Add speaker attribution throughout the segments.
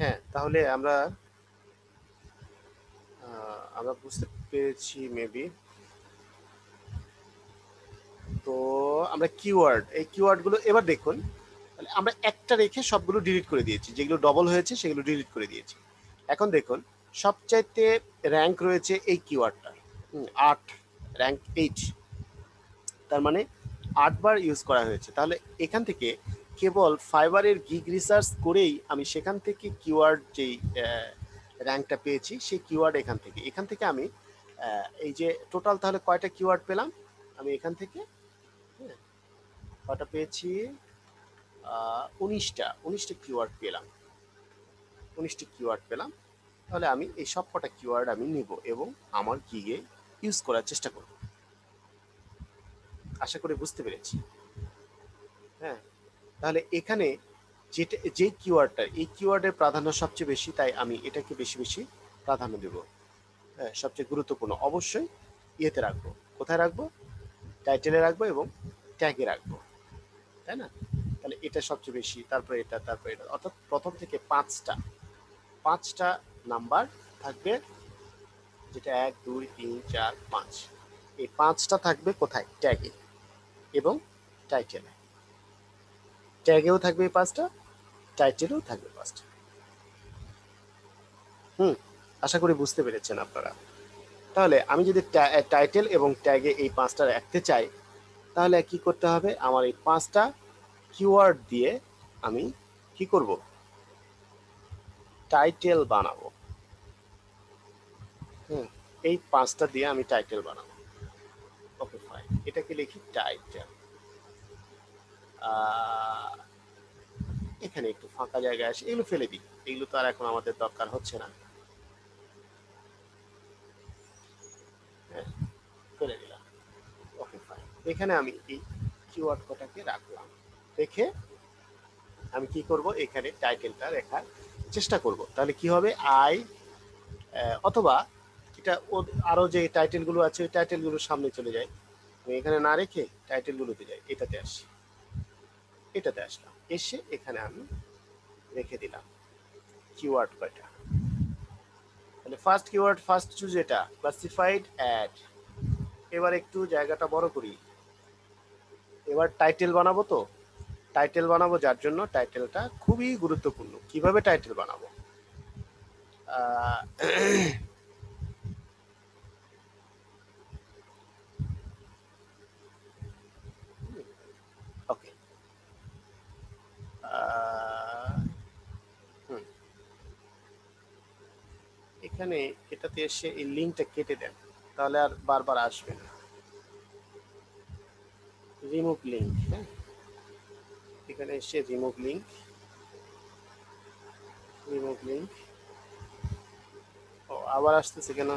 Speaker 1: হ্যাঁ, তাহলে আমরা বুঝতে পেরেছি মেবি। তো আমরা কিওয়ার্ড, এই কিওয়ার্ডগুলো এবার দেখুন, তাহলে আমরা একটা রেখে সবগুলো ডিলিট করে দিয়েছি, যেগুলো ডবল হয়েছে সেগুলো ডিলিট করে দিয়েছি। এখন দেখুন সবচাইতে র্যাঙ্ক রয়েছে এই কিওয়ার্ডটা, 8, র্যাঙ্ক 8, তার মানে 8 বার ইউজ করা হয়েছে। তাহলে এখান থেকে কেবল ফাইবারের গিগ রিসার্চ করেই আমি সেখান থেকে কিওয়ার্ড যেই র্যাঙ্কটা পেয়েছি সেই কিওয়ার্ড এখান থেকে আমি এই যে টোটাল তাহলে কয়টা কিওয়ার্ড পেলাম আমি এখান থেকে, হ্যাঁ, কয়টা পেয়েছি, 19টা কিওয়ার্ড পেলাম, 19টি কিওয়ার্ড পেলাম। তাহলে আমি এই সব কটা কিওয়ার্ড আমি নিব এবং আমার গিগে ইউজ করার চেষ্টা করব। আশা করি বুঝতে পেরেছি। হ্যাঁ, তাহলে এখানে যেটা যে কিওয়ার্ডটা, এই কিওয়ার্ডের প্রাধান্য সবচেয়ে বেশি, তাই আমি এটাকে বেশি বেশি প্রাধান্য দেব। হ্যাঁ, সবচেয়ে গুরুত্বপূর্ণ অবশ্যই ইয়েতে রাখবো। কোথায় রাখবো? টাইটেলে রাখবো এবং ট্যাগে রাখবো, তাই না? তাহলে এটা সবচেয়ে বেশি, তারপরে এটা, তারপরে এটা, অর্থাৎ প্রথম থেকে পাঁচটা নাম্বার থাকবে, যেটা 1, 2, 3, 4, 5, এই 5টা থাকবে কোথায়? ট্যাগে এবং টাইটেলে। ট্যাগেও থাকবে এই 5টা, টাইটেলেও থাকবে 5টা। আশা করি বুঝতে পেরেছেন আপনারা। তাহলে আমি যদি টাইটেল এবং ট্যাগে এই 5টা রাখতে চাই, তাহলে কি করতে হবে? আমার এই 5টা কিওয়ার্ড দিয়ে আমি কি করব? টাইটেল বানাবো। এই 5টা দিয়ে আমি টাইটেল বানাবো। ওকে ফাইন, এটাকে লিখি টাইটেল। এখানে একটু ফাঁকা জায়গায় আসে, এগুলো ফেলে দিই, এগুলো তো আর এখন আমাদের দরকার হচ্ছে না। হ্যাঁ, ফেলে দিলাম। ওকে ফাইন, এখানে আমি এই কিওয়ার্ড কটাকে রাখলাম। রেখে আমি কি করব? এখানে টাইটেলটা লেখার চেষ্টা করব। তাহলে কি হবে? আই, অথবা এটা আরো যে টাইটেলগুলো আছে ওই টাইটেলগুলোর সামনে চলে যায়, আমি এখানে না রেখে টাইটেলগুলোতে যাই, এটাতে আসি, এটাতে আসলাম, এসে এখানে আমি রেখে দিলাম কিওয়ার্ড কয়টা। তাহলে ফার্স্ট কিওয়ার্ড, ফার্স্ট চুজ এটা ক্লাসিফাইড অ্যাড। এবার একটু জায়গাটা বড় করি, এবার টাইটেল বানাবো। তো টাইটেল বানাবো, যার জন্য টাইটেলটা খুবই গুরুত্বপূর্ণ। কিভাবে টাইটেল বানাবো? ওকে, এখানে এটাতে এসে এই লিঙ্কটা কেটে দেন, তাহলে আর বারবার আসবে না। রিমুভ লিঙ্ক, হ্যাঁ, এখানে এসে রিমুভ লিঙ্ক, রিমুভ লিঙ্ক। ও আবার আসতেছে কেন?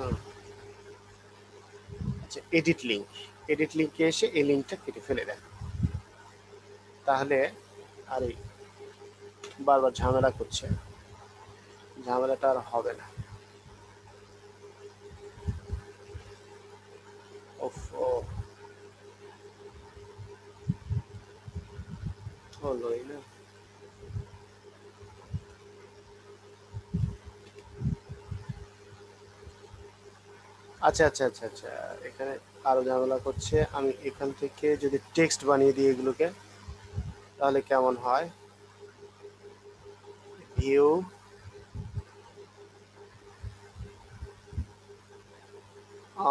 Speaker 1: আচ্ছা, এডিট লিঙ্ক, এডিট লিঙ্কে এসে এই লিঙ্কটা কেটে ফেলে দেন, তাহলে আর এই বারবার ঝামেলা করছে, ঝামেলাটা আর হবে না। ওফ, ও হলোই না। আচ্ছা আচ্ছা আচ্ছা আচ্ছা, এখানে আরো ঝামেলা করছে। আমি এখান থেকে যদি টেক্সট বানিয়ে দিই এগুলোকে, তাহলে কেমন হয়? ভিউ,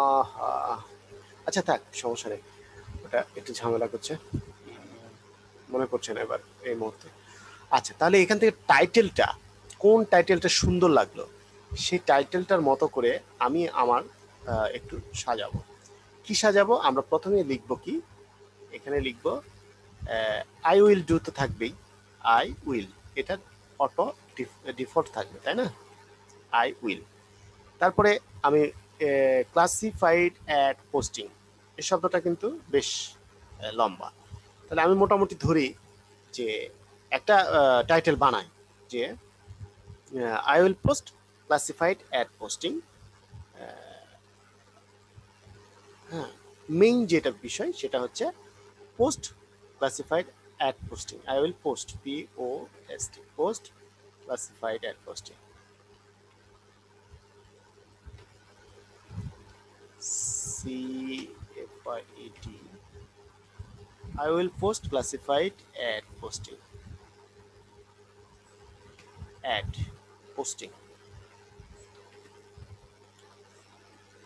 Speaker 1: আহা, আচ্ছা থাক, সমস্যা নেই, ওটা একটু ঝামেলা করছে, মনে পড়ছে না এবার এই মুহূর্তে। আচ্ছা, তাহলে এখান থেকে টাইটেলটা, কোন টাইটেলটা সুন্দর লাগলো সেই টাইটেলটার মতো করে আমি আমার একটু সাজাবো। কি সাজাবো? আমরা প্রথমে লিখবো কি, এখানে লিখবো আই উইল ডু, তো থাকবেই, আই উইল, এটা অটো ডিফল্ট থাকবে, তাই না? I will. তারপরে আমি ক্লাসিফাইড অ্যাড পোস্টিং, এই শব্দটা কিন্তু বেশ লম্বা, তাহলে আমি মোটামুটি ধরি যে একটা টাইটেল বানাই যে I will post classified ad posting. হ্যাঁ, মেইন যেটা বিষয় সেটা হচ্ছে post classified ad posting. I will post, POST, post classified ad posting. CFIAD. I will post classified ad posting. Ad posting.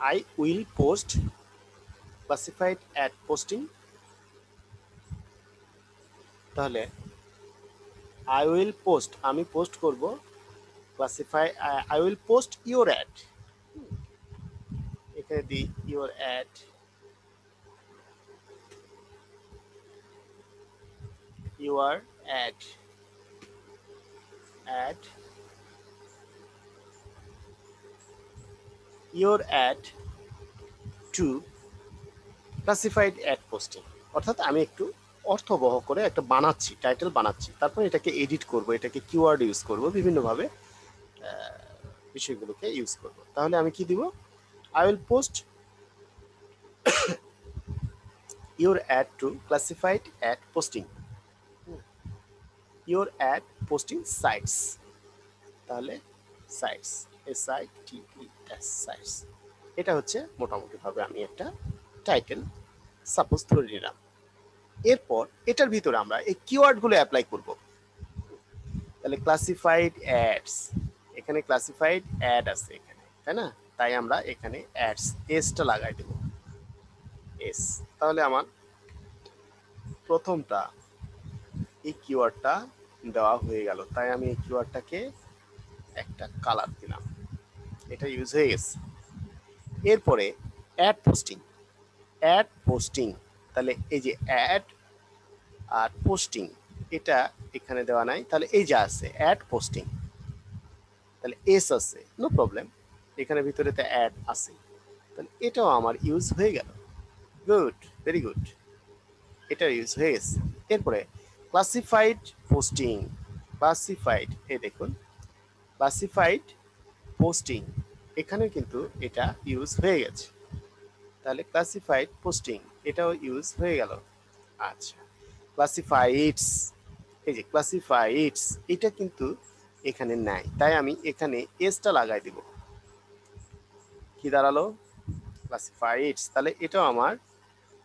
Speaker 1: I will post classified ad posting. তাহলে I will post, আমি post করব classify, I will post your ad, এখানে দিই your ad, your ad, ad, your ad to classified ad posting। অর্থাৎ আমি একটু অর্থবহ করে একটা বানাচ্ছি, টাইটেল বানাচ্ছি, তারপর এটাকে এডিট করব, এটাকে কিওয়ার্ড ইউজ করব, বিভিন্নভাবে বিষয়গুলোকে ইউজ করব। তাহলে আমি কি দিব, I will post your ad to classified ad posting, your ad posting sites. তাহলে সাইটস, SITES, সাইটস। এটা হচ্ছে মোটামুটিভাবে আমি একটা টাইটেল সাপোজ ধরে নিলাম। এরপর এটার ভিতরে আমরা এই কিওয়ার্ডগুলো অ্যাপ্লাই করব। তাহলে ক্লাসিফাইড অ্যাডস, এখানে ক্লাসিফাইড অ্যাড আছে এখানে, তাই না? তাই আমরা এখানে অ্যাডস, এসটা লাগাই দেব, এস। তাহলে আমার প্রথমটা এই কিওয়ার্ডটা দেওয়া হয়ে গেল, তাই আমি এই কিওয়ার্ডটাকে একটা কালার দিলাম, এটা ইউজ হয়ে গেছে। এরপরে অ্যাড পোস্টিং, অ্যাড পোস্টিং, তাহলে এই যে অ্যাড আর পোস্টিং এটা এখানে দেওয়া নাই, তাহলে এই যে আছে অ্যাড পোস্টিং, তাহলে এস আছে, নো প্রবলেম, এখানে ভিতরে তো অ্যাড আছে, তাহলে এটাও আমার ইউজ হয়ে গেল। গুড, ভেরি গুড, এটা ইউজ হয়ে গেছে। এরপরে ক্লাসিফাইড পোস্টিং, ক্লাসিফাইড, এই দেখুন ক্লাসিফাইড পোস্টিং, এখানে কিন্তু এটা ইউজ হয়ে গেছে, তাহলে ক্লাসিফাইড পোস্টিং এটাও ইউজ হয়ে গেল। আচ্ছা, ক্লাসিফাইডস, এই যে ক্লাসিফাইডস এটা কিন্তু এখানে নাই, তাই আমি এখানে এসটা লাগাই দিব, কি দাঁড়ালো, ক্লাসিফাইডস, তাহলে এটাও আমার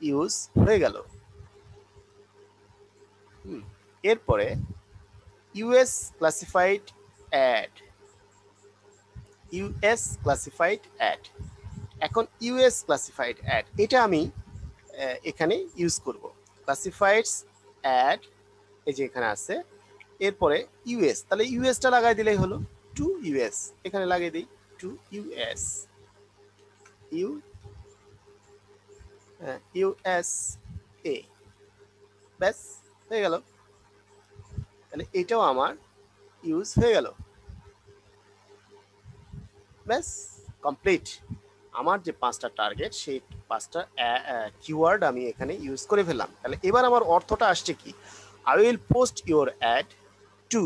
Speaker 1: ইউজ হয়ে গেল। এরপরে US classified add, US classified add, এখন ইউএস ক্লাসিফাইড অ্যাড এটা আমি এখানে ইউজ করব। ক্লাসিফাইডস অ্যাড, এই যে এখানে আছে, এরপরে ইউএস, তাহলে ইউএসটা লাগাই দিলেই হলো, টু ইউএস, এখানে লাগিয়ে দিই টু ইউএস, ইউ ইউএস এ, ব্যাস হয়ে গেল। তাহলে এটাও আমার ইউজ হয়ে গেল, ব্যাস কমপ্লিট। আমার যে পাঁচটা টার্গেট, সেই পাঁচটা কিওয়ার্ড আমি এখানে ইউজ করে ফেললাম। তাহলে এবার আমার অর্থটা আসছে কি, I will post your ad to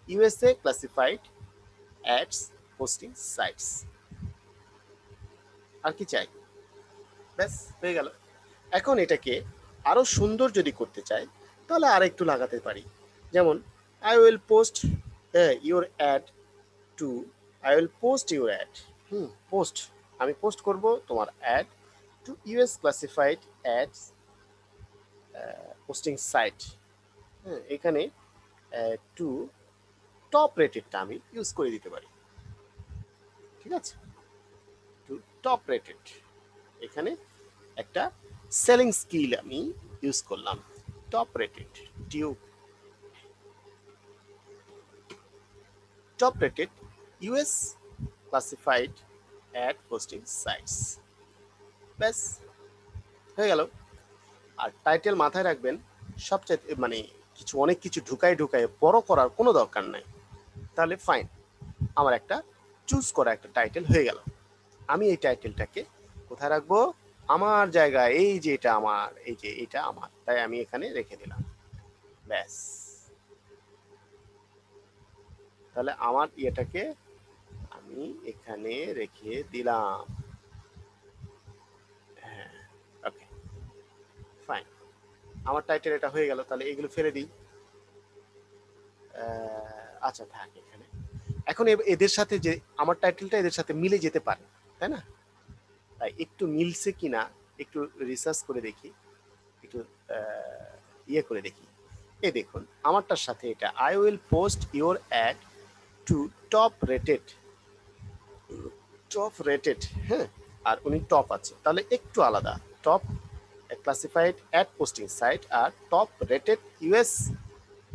Speaker 1: USA classified ads posting sites. আর কি চাই, ব্যাস হয়ে গেল। এখন এটাকে আরো সুন্দর যদি করতে চাই, তাহলে আর একটু লাগাতে পারি, যেমন I will post your ad to, I will post your ad, post, আমি পোস্ট করব তোমার ad to US classified ads posting site. এখানে টু টপ রেটেডটা আমি ইউজ করে দিতে পারি, ঠিক আছে, টু টপ রেটেড, এখানে একটা সেলিং স্কিল আমি ইউজ করলাম, top rated, to top rated US classified ad posting sites, ব্যাস হয়ে গেল। আর টাইটেল মাথায় রাখবেন, সবচেয়ে মানে কিছু অনেক কিছু ঢুকায় ঢুকায় বড় করার কোনো দরকার নাই, তাহলে ফাইন, আমার একটা চুজ করা একটা টাইটেল হয়ে গেল। আমি এই টাইটেলটাকে কোথায় রাখবো, আমার জায়গায়, এই যে এটা আমার, এই যে এটা আমার, তাই আমি এখানে রেখে দিলাম, ব্যাস। তাহলে আমার ইয়েটাকে আমি এখানে রেখে দিলাম, হ্যাঁ, ওকে ফাইন, আমার টাইটেল এটা হয়ে গেল। তাহলে এগুলো ফেলে দিই, আচ্ছা থাক এখানে। এখন এদের সাথে যে আমার টাইটেলটা এদের সাথে মিলে যেতে পারে, তাই না? তাই একটু মিলছে কিনা একটু রিসার্চ করে দেখি, একটু ইয়ে করে দেখি। এই দেখুন আমারটার সাথে এটা, I will post your ad to top rated, top rated, হ্যাঁ, আর উনি টপ আছে, তাহলে একটু আলাদা। Top classified ad posting site আর top rated US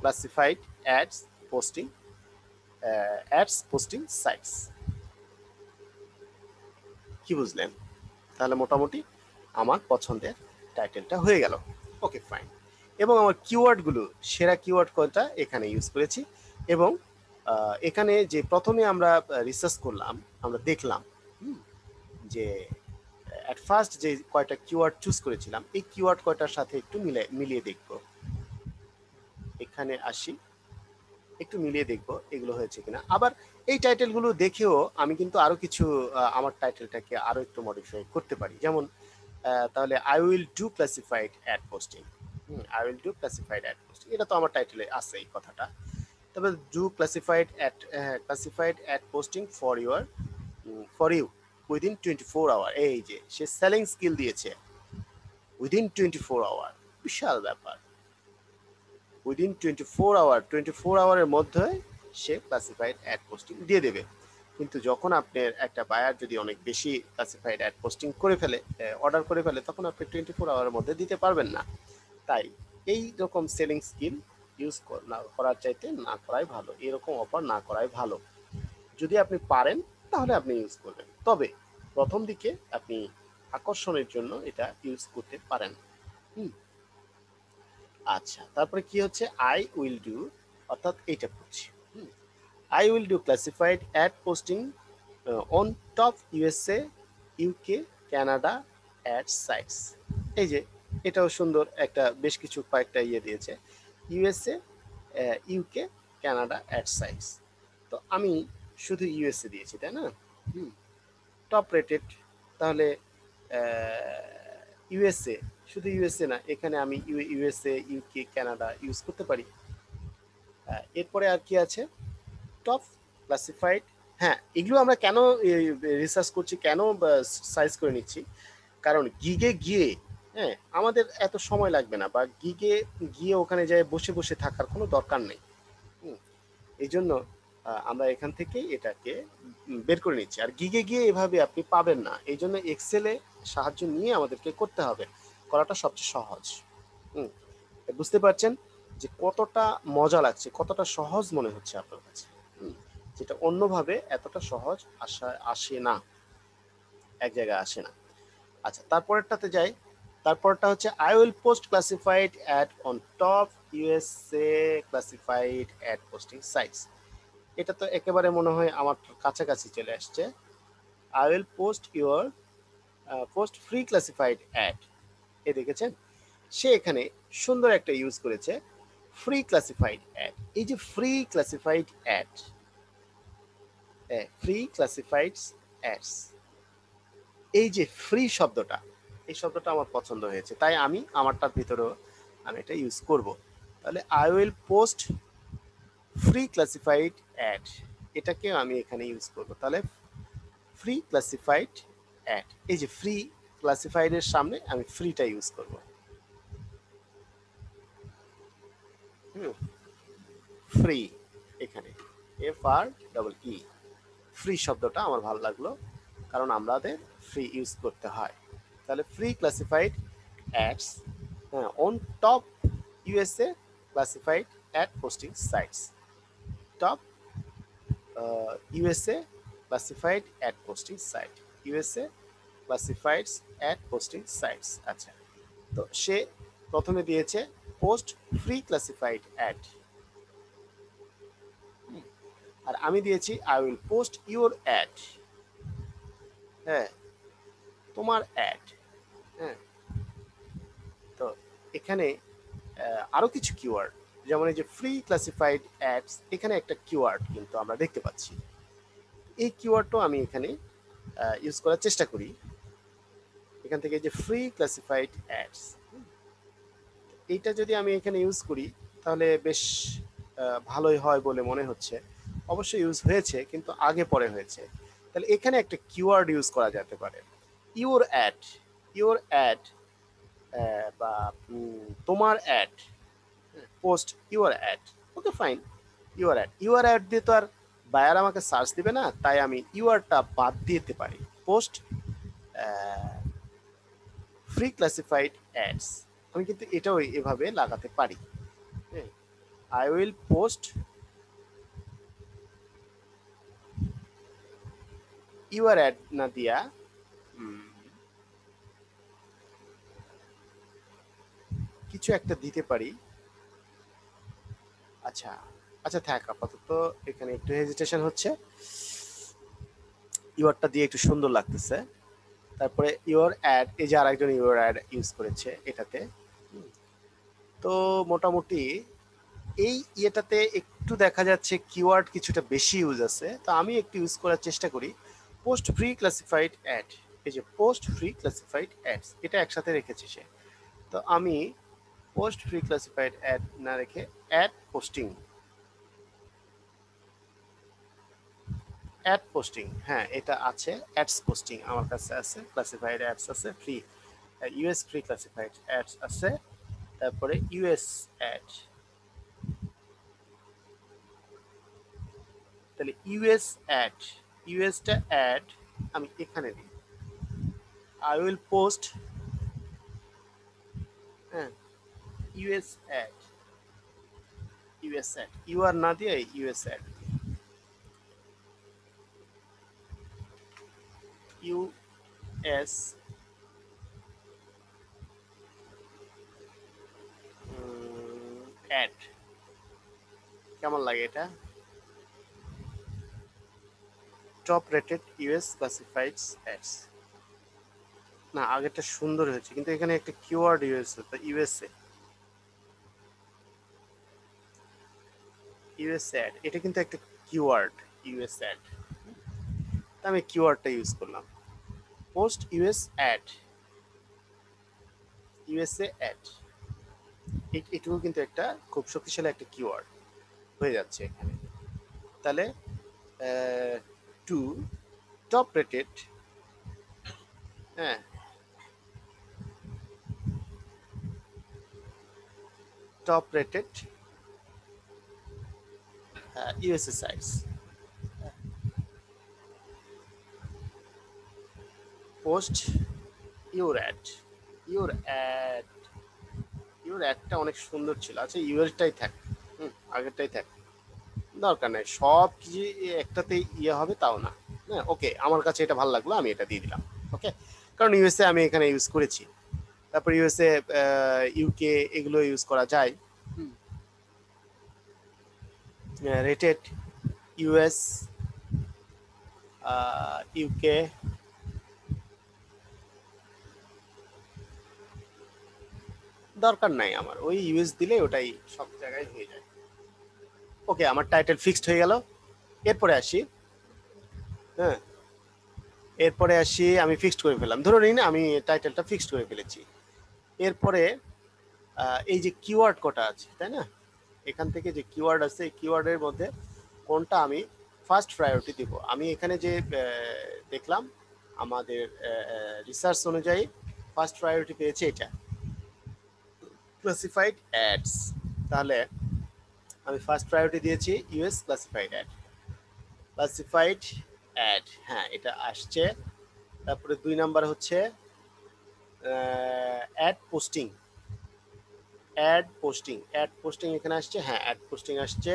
Speaker 1: classified ads posting sites. কি বুঝলেন? তাহলে মোটামুটি আমার পছন্দের টাইটেলটা হয়ে গেল। Okay fine. এবং আমার কিওয়ার্ডগুলো, সেরা কিওয়ার্ড কোনটা এখানে ইউজ করেছি। এবং এখানে যে প্রথমে আমরা রিসার্চ করলাম, আমরা দেখলাম যে অ্যাট ফার্স্ট যে কয়টা কিওয়ার্ড চুজ করেছিলাম, এই কিওয়ার্ড কয়টার সাথে একটু মিলিয়ে দেখব। এখানে আসি, একটু মিলিয়ে দেখব এগুলো হয়েছে কিনা। আবার এই টাইটেলগুলো দেখেও আমি কিন্তু আরো কিছু আমার টাইটেলটাকে আরো একটু মডিফাই করতে পারি। যেমন তাহলে I will do classified ad posting, I will do classified ad posting, এটা তো আমার টাইটেলে আছে এই কথাটা। তবে do classified ad posting for you within 24 hour. এই যে সে সেলিং স্কিল দিয়েছে উইদিন 24 আওয়ার, বিশাল ব্যাপার। উইদিন 24 আওয়ারের মধ্যে সে ক্লাসিফাইড অ্যাড পোস্টিং দিয়ে দেবে। কিন্তু যখন আপনার একটা বায়ার যদি অনেক বেশি ক্লাসিফাইড অ্যাড পোস্টিং করে ফেলে, অর্ডার করে ফেলে, তখন আপনি 24 আওয়ারের মধ্যে দিতে পারবেন না। তাই এই রকম সেলিং স্কিল ইউজ করার চাইতে না করাই ভালো, এরকম অফার না করাই ভালো। যদি আপনি পারেন তাহলে আপনি ইউজ করবেন, তবে প্রথম দিকে আপনি আকর্ষণের জন্য এটা ইউজ করতে পারেন। আচ্ছা, তারপরে কি হচ্ছে, আই উইল ডু, অর্থাৎ এইটা পড়ছি। I will do classified ad posting on top USA, UK, Canada ad sites. এই যে এটাও সুন্দর একটা, বেশ কিছু কয়েকটা ইয়ে দিয়েছে, USA, UK, Canada ad sites. তো আমি শুধু ইউএসএ দিয়েছি, তাই না? টপ রেটেড, তাহলে ইউএসএ, শুধু ইউএসএ না, এখানে আমি ইউএসএ, ইউকে, কানাডা ইউজ করতে পারি। এরপরে আর কি আছে, টপ ক্লাসিফাইড। হ্যাঁ, এগুলো আমরা কেন রিসার্চ করছি, কেন সাইজ করে নিচ্ছি, কারণ গিগে গিয়ে, হ্যাঁ, আমাদের এত সময় লাগবে না, বা গিগে গিয়ে ওখানে যায় বসে বসে থাকার কোনো দরকার নেই। এই জন্য আমরা এখান থেকেই এটাকে বের করে নিচ্ছি। আর গিগে গিয়ে এভাবে আপনি পাবেন না, এই জন্য এক্সেলে সাহায্য নিয়ে আমাদেরকে করতে হবে, করাটা সবচেয়ে সহজ। বুঝতে পারছেন যে কতটা মজা লাগছে, কতটা সহজ মনে হচ্ছে আপনার কাছে, যেটা অন্যভাবে এতটা সহজ আসে না, এক জায়গায় আসে না। আচ্ছা, তারপরেরটাতে যাই। তারপরটা হচ্ছে I will post classified ad on top USA classified ad posting sites. এটা তো একেবারে মনে হয় আমার কাছাকাছি চলে আসছে। I will post free classified ad. এ দেখেছেন, সে এখানে সুন্দর একটা ইউজ করেছে, ফ্রি ক্লাসিফাইড অ্যাড। এই যে free classified add, free classified ads, এই যে ফ্রি শব্দটা, এই শব্দটা আমার পছন্দ হয়েছে, তাই আমি আমারটার ভিতরেও আমি এটা ইউজ করব। তাহলে I will post free classified add, এটাকে আমি এখানে ইউজ করব। তাহলে ফ্রি ক্লাসিফাইড অ্যাড, এই যে ফ্রি ক্লাসিফাইডের সামনে আমি ফ্রিটা ইউজ করব। ফ্রি, এখানে FREE, ফ্রি শব্দটা আমার ভালো লাগলো, কারণ আমাদের ফ্রি ইউজ করতে হয়। তাহলে free classified ads on top USA classified ad posting sites, top USA classified ad posting site, USA classifieds ad posting sites. আচ্ছা, তো সে প্রথমে দিয়েছে পোস্ট ফ্রি ক্লাসিফাইড অ্যাড, আর আমি দিয়েছি I will post your ad, হ্যাঁ, তোমার অ্যাড। হ্যাঁ, তো এখানে আরো কিছু কিওয়ার্ড, যেমন এই যে ফ্রি ক্লাসিফাইড অ্যাডস, এখানে একটা কিওয়ার্ড কিন্তু আমরা দেখতে পাচ্ছি, এই কিওয়ার্ডটাও আমি এখানে ইউজ করার চেষ্টা করি। এখান থেকে যে ফ্রি ক্লাসিফাইড অ্যাডস, এইটা যদি আমি এখানে ইউজ করি তাহলে বেশ ভালোই হয় বলে মনে হচ্ছে। অবশ্যই ইউজ হয়েছে কিন্তু আগে পরে হয়েছে। তাহলে এখানে একটা কিওয়ার্ড ইউজ করা যেতে পারে, ইউর অ্যাড। ইউর অ্যাড বা তোমার অ্যাড, post your ad. Okay fine, your ad. Your ad দিয়ে তো আর বায়ার আমাকে সার্চ দিবে না, তাই আমি ইউআরটা বাদ দিতে পারি। পোস্ট ফ্রি ক্লাসিফাইড অ্যাডস, আমি কিন্তু এটাও এভাবে লাগাতে পারি। I will post your add না দিয়া কিছু একটা দিতে পারি। আচ্ছা আচ্ছা থাক, আপাতত এখানে একটু হেজিটেশন হচ্ছে। ইউরটা দিয়ে একটু সুন্দর লাগতেছে। তারপরে ইউর অ্যাড, এই যে আরেকজন ইউর অ্যাড ইউজ করেছে এটাতে। তো মোটামুটি এই ইয়েটাতে একটু দেখা যাচ্ছে কিওয়ার্ড কিছুটা বেশি ইউজ আছে, তো আমি একটু ইউজ করার চেষ্টা করি পোস্ট ফ্রি ক্লাসিফাইড অ্যাড। এই যে পোস্ট ফ্রি ক্লাসিফাইড অ্যাডস, এটা একসাথে রেখেছে সে। তো আমি পোস্ট ফ্রি ক্লাসিফাইড অ্যাড না রেখে অ্যাড পোস্টিং, অ্যাড পোস্টিং, হ্যাঁ এটা আছে। অ্যাডস পোস্টিং আমার কাছে আছে, ক্লাসিফাইড অ্যাডস আছে, free US free classified ads আছে। তারপরে ইউএস অ্যাড, তাহলে ইউএস অ্যাড, ইউএসটা অ্যাড আমি এখানে দিই। আই উইল পোস্ট হ্যাঁ US ad, US ad, your না দিয়ে ইউএস অ্যাড, ইউএস অ্যাড। কেমন লাগে এটা? Top rated US classifieds ads. না আগেরটা সুন্দর হয়েছে, কিন্তু এখানে একটা কিওয়ার্ড ইউএস হতো, ইউএসএ, ইউএস অ্যাড, এটা কিন্তু একটা কিওয়ার্ড, ইউএস অ্যাড। আমি কিওয়ার্ডটা ইউজ করলাম, post US ad, USA ad. এটুকু কিন্তু একটা খুব শক্তিশালী একটা কিওয়ার্ড হয়ে যাচ্ছে এখানে। তাহলে টু টপ রেটেড, হ্যাঁ top rated USA sites, post your ad, your ad, your অ্যাডটা অনেক সুন্দর ছিল। আচ্ছা ইউএসটাই থাক, আগেরটাই থাক, দরকার নেই সব কিছু একটাতে ইয়ে হবে তাও না। হ্যাঁ ওকে, আমার কাছে এটা ভালো লাগলো, আমি এটা দিয়ে দিলাম। ওকে, কারণ ইউএসএ আমি এখানে ইউজ করেছি। তারপর ইউএসএ, ইউকে, এগুলো ইউজ করা যায়। রেটেড ইউএস, ইউকে, দরকার নাই আমার, ওই ইউএস দিলে ওটাই সব জায়গায় হয়ে যায়। ওকে, আমার টাইটেল ফিক্সড হয়ে গেল। এরপরে আসি, হ্যাঁ এরপরে আসি, আমি ফিক্সড করে ফেললাম, ধরে নিন আমি টাইটেলটা ফিক্সড করে ফেলেছি। এরপরে এই যে কিওয়ার্ড কটা আছে তাই না, এখান থেকে যে কিওয়ার্ড আছে এই কিওয়ার্ডের মধ্যে কোনটা আমি ফার্স্ট প্রায়োরিটি দিব। আমি এখানে যে দেখলাম আমাদের রিসার্চ অনুযায়ী ফার্স্ট প্রায়োরিটি পেয়েছে এটা, ক্লাসিফাইড অ্যাডস। তাহলে আমি ফার্স্ট প্রায়োরিটি দিয়েছি US classified add, classified ad, হ্যাঁ এটা আসছে। তারপরে 2 নাম্বার হচ্ছে ad posting, ad posting, ad posting এখানে আসছে, হ্যাঁ অ্যাড পোস্টিং আসছে।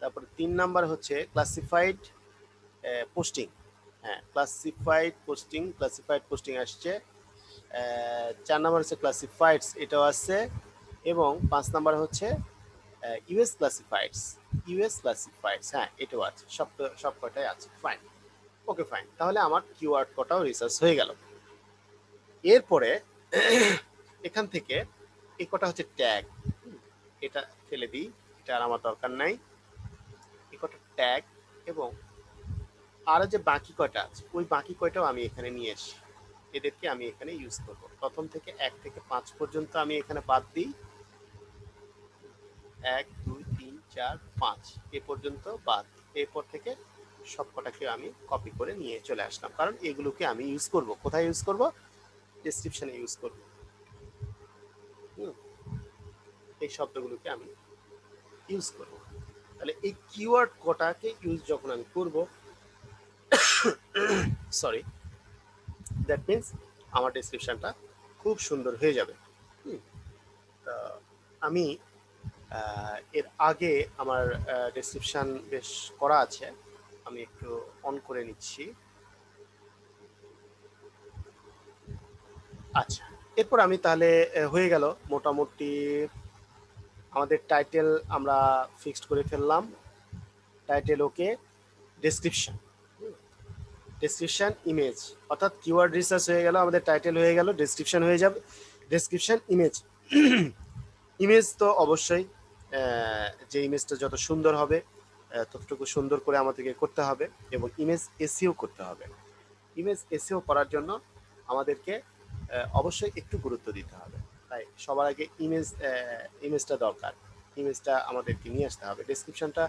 Speaker 1: তারপরে 3 নাম্বার হচ্ছে ক্লাসিফাইড পোস্টিং, হ্যাঁ ক্লাসিফাইড পোস্টিং, ক্লাসিফাইড পোস্টিং আসছে। 4 নাম্বার হচ্ছে ক্লাসিফাইডস, এটাও আছে। এবং 5 নাম্বার হচ্ছে ইউএস ক্লাসিফাইডস, ইউএস ক্লাসিফাইডস, হ্যাঁ এটাও আছে, সব কটাই আছে। ফাইন, ওকে ফাইন, তাহলে আমার কিওয়ার্ড কটাও রিসার্চ হয়ে গেল। এরপরে এখান থেকে এই কটা হচ্ছে ট্যাগ, এটা ফেলে দিই, এটা আর আমার দরকার নাই। এই কটা ট্যাগ এবং আর যে বাকি কয়টা আছে ওই বাকি কয়টাও আমি এখানে নিয়ে আসি, এদেরকে আমি এখানে ইউজ করব। প্রথম থেকে 1 থেকে 5 পর্যন্ত আমি এখানে বাদ দিই, 1 2 3 4 5 এ পর্যন্ত বাদ, এরপর থেকে সবকটাকে আমি কপি করে নিয়ে চলে আসলাম, কারণ এগুলোকে আমি ইউজ করব। কোথায় ইউজ করব? ডেসক্রিপশনে ইউজ করব। এই শব্দগুলোকে আমি ইউজ করব। তাহলে এই কিওয়ার্ড কটাকে ইউজ যখন আমি করব, সরি, দ্যাট মিনস আমার ডেসক্রিপশনটা খুব সুন্দর হয়ে যাবে। আমি এর আগে আমার ডেসক্রিপশন বেশ করা আছে, আমি একটু অন করে নিচ্ছি। আচ্ছা, এরপর আমি তাহলে হয়ে গেল মোটামুটি আমাদের টাইটেল আমরা ফিক্সড করে ফেললাম। টাইটেল ওকে, ডেসক্রিপশন, ডেসক্রিপশন ইমেজ, অর্থাৎ কিওয়ার্ড রিসার্চ হয়ে গেল, আমাদের টাইটেল হয়ে গেল, ডেসক্রিপশন হয়ে যাবে, ডেসক্রিপশন ইমেজ। ইমেজ তো অবশ্যই যে ইমেজটা যত সুন্দর হবে ততটুকু সুন্দর করে আমাদেরকে করতে হবে, এবং ইমেজ এসইও করতে হবে। ইমেজ এসইও করার জন্য আমাদেরকে অবশ্যই একটু গুরুত্ব দিতে হবে। তাই সবার আগে ইমেজটা দরকার, ইমেজটা আমাদেরকে নিয়ে আসতে হবে। ডেসক্রিপশনটা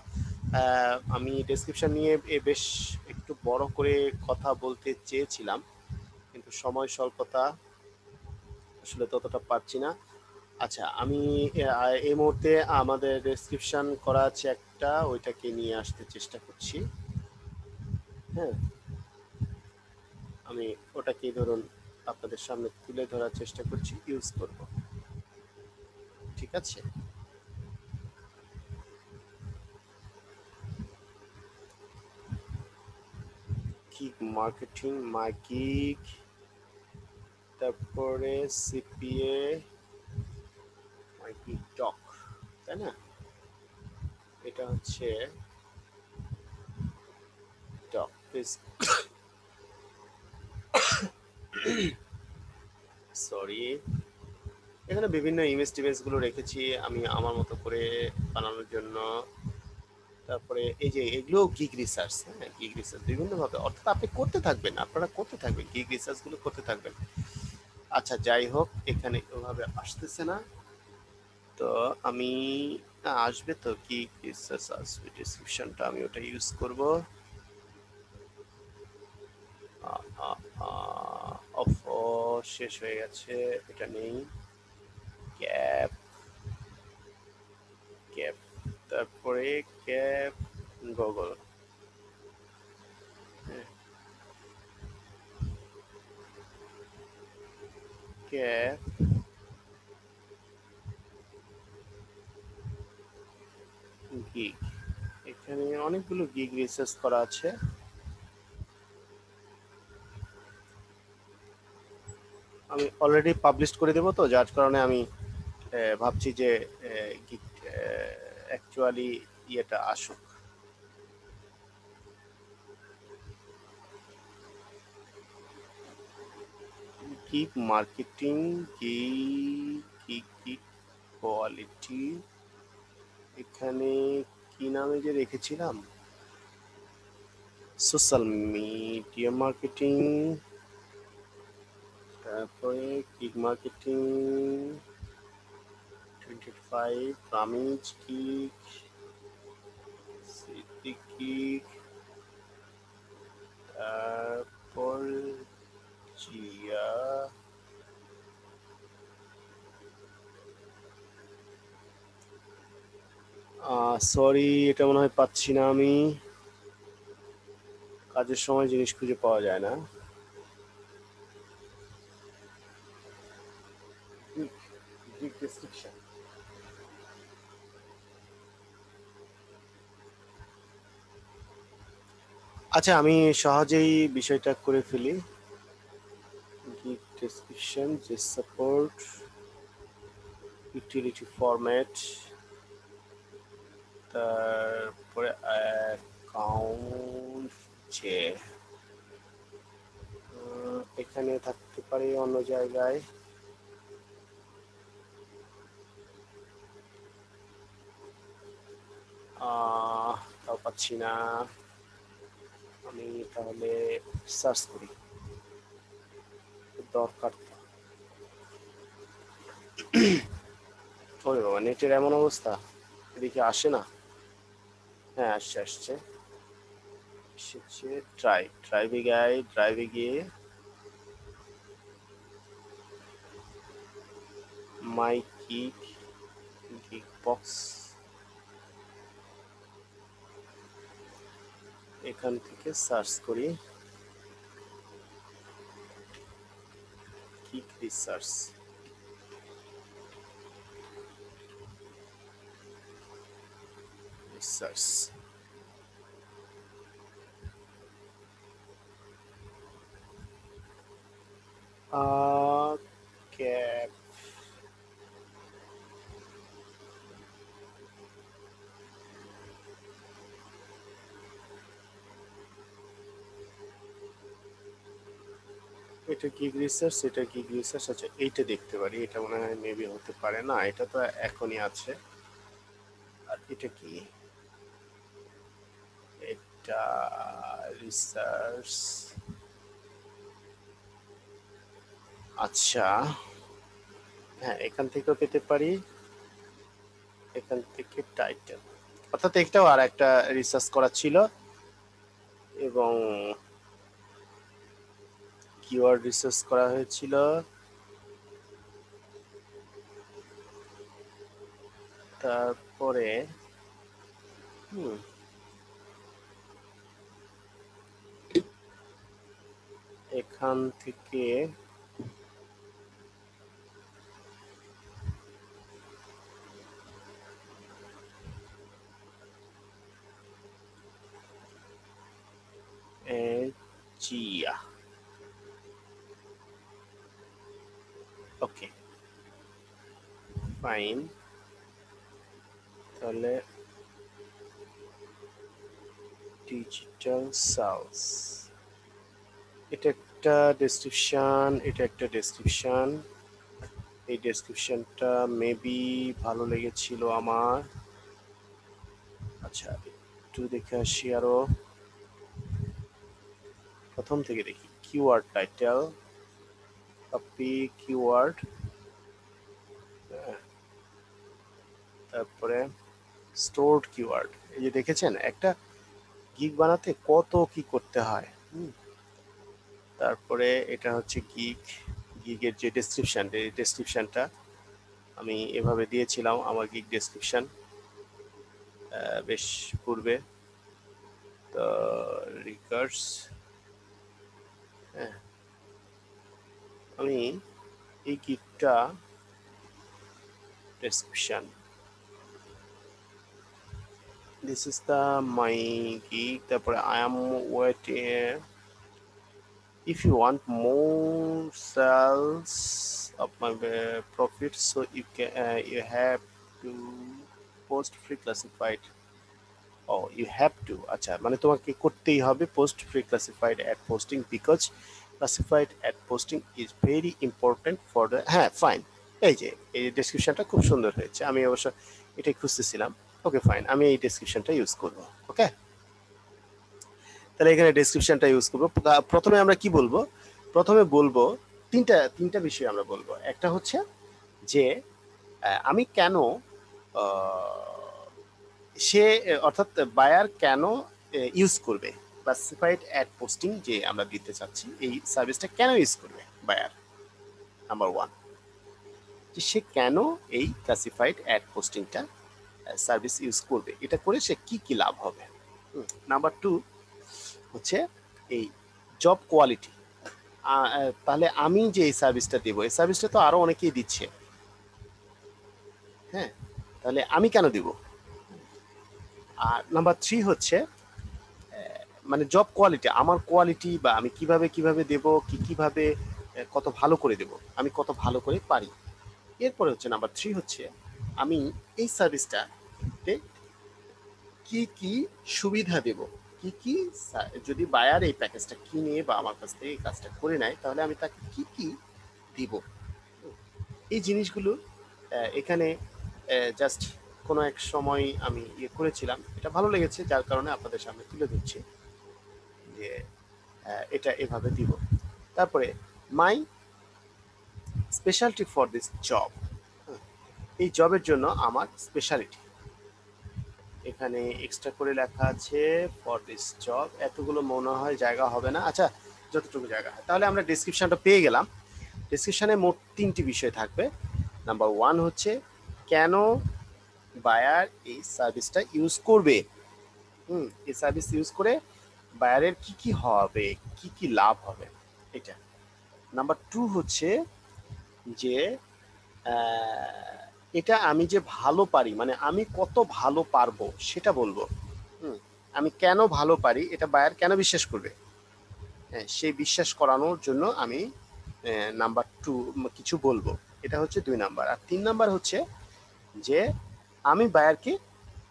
Speaker 1: আমি ডেসক্রিপশন নিয়ে বেশ একটু বড় করে কথা বলতে চেয়েছিলাম, কিন্তু সময় স্বল্পতা, আসলে ততটা পারছি না। আচ্ছা, আমি এই মুহূর্তে আমাদের ডেসক্রিপশন করা আছে একটা, ওইটাকে নিয়ে আসতে চেষ্টা করছি। হ্যাঁ, আমি ওটাকে ধরুন আপনাদের সামনে তুলে ধরার চেষ্টা করছি, ইউজ করব। ঠিক আছে, গিগ মার্কেটিং, মাই গিগ, তারপরে সিপিএ, মাই গিগ টক, তাই না? এটা হচ্ছে টক, সরি। এখানে বিভিন্ন ইমেজ টিমেজগুলো রেখেছি আমি আমার মতো করে বানানোর জন্য। তারপরে এই যে এগুলো গিগ রিসার্চ, হ্যাঁ, গিগ রিসার্চ বিভিন্নভাবে, অর্থাৎ আপনি করতে থাকবেন, আপনারা করতে থাকবেন, গিগ রিসার্চগুলো করতে থাকবেন। আচ্ছা, যাই হোক, এখানে ওভাবে আসতেছে না, তো আমি আসবে তো, গিগ রিসার্চ আসবে, ডিসক্রিপশনটা আমি ওটা ইউজ করব। অফ, শেষ হয়ে গেছে, এটা নেই। ক্যাপ, ক্যাপ, তারপরে ক্যাপ গুগল, ক্যাপ গিগ। এখানে অনেকগুলো গিগ রিসার্চ করা আছে। আমি অলরেডি পাবলিশ করে দেবো, তো যার কারণে আমি ভাবছি যে গিগ অ্যাকচুয়ালি ইয়েটা আসুক। গিগ মার্কেটিং, গিগ কোয়ালিটি, এখানে কি নামে যে রেখেছিলাম, সোশ্যাল মিডিয়া মার্কেটিং, তারপরে gig marketing 25, Ramiz gig, city gig, তারপর জিয়া, সরি, এটা মনে হয় পাচ্ছি না আমি, কাজের সময় জিনিস খুঁজে পাওয়া যায় না। আচ্ছা, আমি সহজেই বিষয়টা করে ফেলি। গিগ ডেসক্রিপশন, যে সাপোর্ট, ইউটিলিটি ফরম্যাট, তারপরে অ্যাকাউন্ট, যে এখানে থাকতে পারে অন্য জায়গায়। তাও পাচ্ছি না, আমি তাহলে সার্চ করি, দরকার। ওরে বাবা, নেটের এমন অবস্থা, এদিকে আসে না। হ্যাঁ আসছে এসেছে। ড্রাইভে গিয়ে মাই গিগ বক্স, এখান থেকে সার্চ করি গিগ রিসার্চ। ক্যাপ, এটা গিগ রিসার্চ, এটা গিগ রিসার্চ। আচ্ছা এইটা দেখতে পারি, এটা মনে হয় মেবি হতে পারে না, এটা তো এখনই আছে। আর এটা কি, এটা রিসার্চ। আচ্ছা হ্যাঁ এখান থেকেও পেতে পারি, এখান থেকে টাইটেল, অর্থাৎ একটাও আর একটা রিসার্চ করা ছিল এবং কিওয়ার্ড রিসার্চ করা হয়েছিল। তারপরে এখান থেকে জিয়া, ওকে ফাইন। তাহলে ডিজিটাল সেলস, এটা একটা ডেসক্রিপশন, এটা একটা ডেসক্রিপশন। এই ডেসক্রিপশনটা মেবি ভালো লেগেছিল আমার। আচ্ছা একটু দেখে আসি আরো, প্রথম থেকে দেখি। কিওয়ার্ড টাইটেল, কপি কিওয়ার্ড, তারপরে স্টোরড কিওয়ার্ড। এই যে দেখেছেন একটা গিগ বানাতে কত কি করতে হয়। তারপরে এটা হচ্ছে গিগের যে ডেসক্রিপশন, এই ডেসক্রিপশনটা আমি এভাবে দিয়েছিলাম আমার গিগ ডেসক্রিপশন বেশ পূর্বে। তো রিকার্স, হ্যাঁ আমি এই গিগটা description, this is the my gig. তারপরে I am waiting, if you want more sales of my profit, so you have to post free classified, oh you have to, আচ্ছা মানে তোমাকে করতেই হবে post free classified ad posting, because classified ad posting is very important for the, হ্যাঁ fine. এই যে এই ডেসক্রিপশনটা খুব সুন্দর হয়েছে, আমি অবশ্য এটাই খুঁজতেছিলাম। ওকে ফাইন, আমি এই ডেসক্রিপশনটা ইউজ করবো। ওকে তাহলে এখানে ডেসক্রিপশনটা ইউজ করবো। প্রথমে আমরা কি বলবো, প্রথমে বলবো তিনটা বিষয় আমরা বলবো। একটা হচ্ছে যে আমি কেন সে অর্থাৎ বায়ার কেন ইউজ করবে ক্লাসিফাইড অ্যাড পোস্টিং যে আমরা দিতে চাচ্ছি, এই সার্ভিসটা কেন ইউজ করবে বায়ার, নাম্বার ওয়ান, যে সে কেন এই ক্লাসিফাইড অ্যাড পোস্টিংটা সার্ভিস ইউজ করবে, এটা করে সে কি কি লাভ হবে। নাম্বার টু হচ্ছে এই জব কোয়ালিটি, তাহলে আমি যে এই সার্ভিসটা দেবো, এই সার্ভিসটা তো আরো অনেকেই দিচ্ছে, হ্যাঁ তাহলে আমি কেন দিব। আর নাম্বার থ্রি হচ্ছে মানে জব কোয়ালিটি, আমার কোয়ালিটি বা আমি কিভাবে দেব, কিভাবে কত ভালো করে দেব, আমি কত ভালো করে পারি। এরপরে হচ্ছে নাম্বার থ্রি হচ্ছে আমি এই সার্ভিসটাতে কি কি সুবিধা দেব, কি যদি বায়ার এই প্যাকেজটা কিনে বা আমার কাছ থেকে এই কাজটা করে নেয়, তাহলে আমি তাকে কি দিব। এই জিনিসগুলো এখানে জাস্ট কোনো এক সময় আমি ইয়ে করেছিলাম, এটা ভালো লেগেছে, যার কারণে আপনাদের সামনে তুলে ধরছি যে এটা এভাবে দিব। তারপরে মাই স্পেশালিটি ফর দিস জব, এই জবের জন্য আমার স্পেশালিটি, এখানে এক্সট্রা করে লেখা আছে ফর দিস জব, এতগুলো মনে হয় জায়গা হবে না। আচ্ছা, যতটুকু জায়গা হয়। তাহলে আমরা ডেসক্রিপশনটা পেয়ে গেলাম। ডেসক্রিপশনে মোট 3টি বিষয় থাকবে। নাম্বার 1 হচ্ছে কেন বায়ার এই সার্ভিসটা ইউজ করবে। এই সার্ভিস ইউজ করে বায়ারের কি কি হবে, কি কি লাভ হবে এটা। নাম্বার 2 হচ্ছে যে এটা আমি যে ভালো পারি, মানে আমি কত ভালো পারবো সেটা বলবো। আমি কেন ভালো পারি এটা বায়ার কেন বিশ্বাস করবে, সেই বিশ্বাস করানোর জন্য আমি নাম্বার 2 কিছু বলবো। এটা হচ্ছে 2 নাম্বার। আর 3 নাম্বার হচ্ছে যে আমি বায়ারকে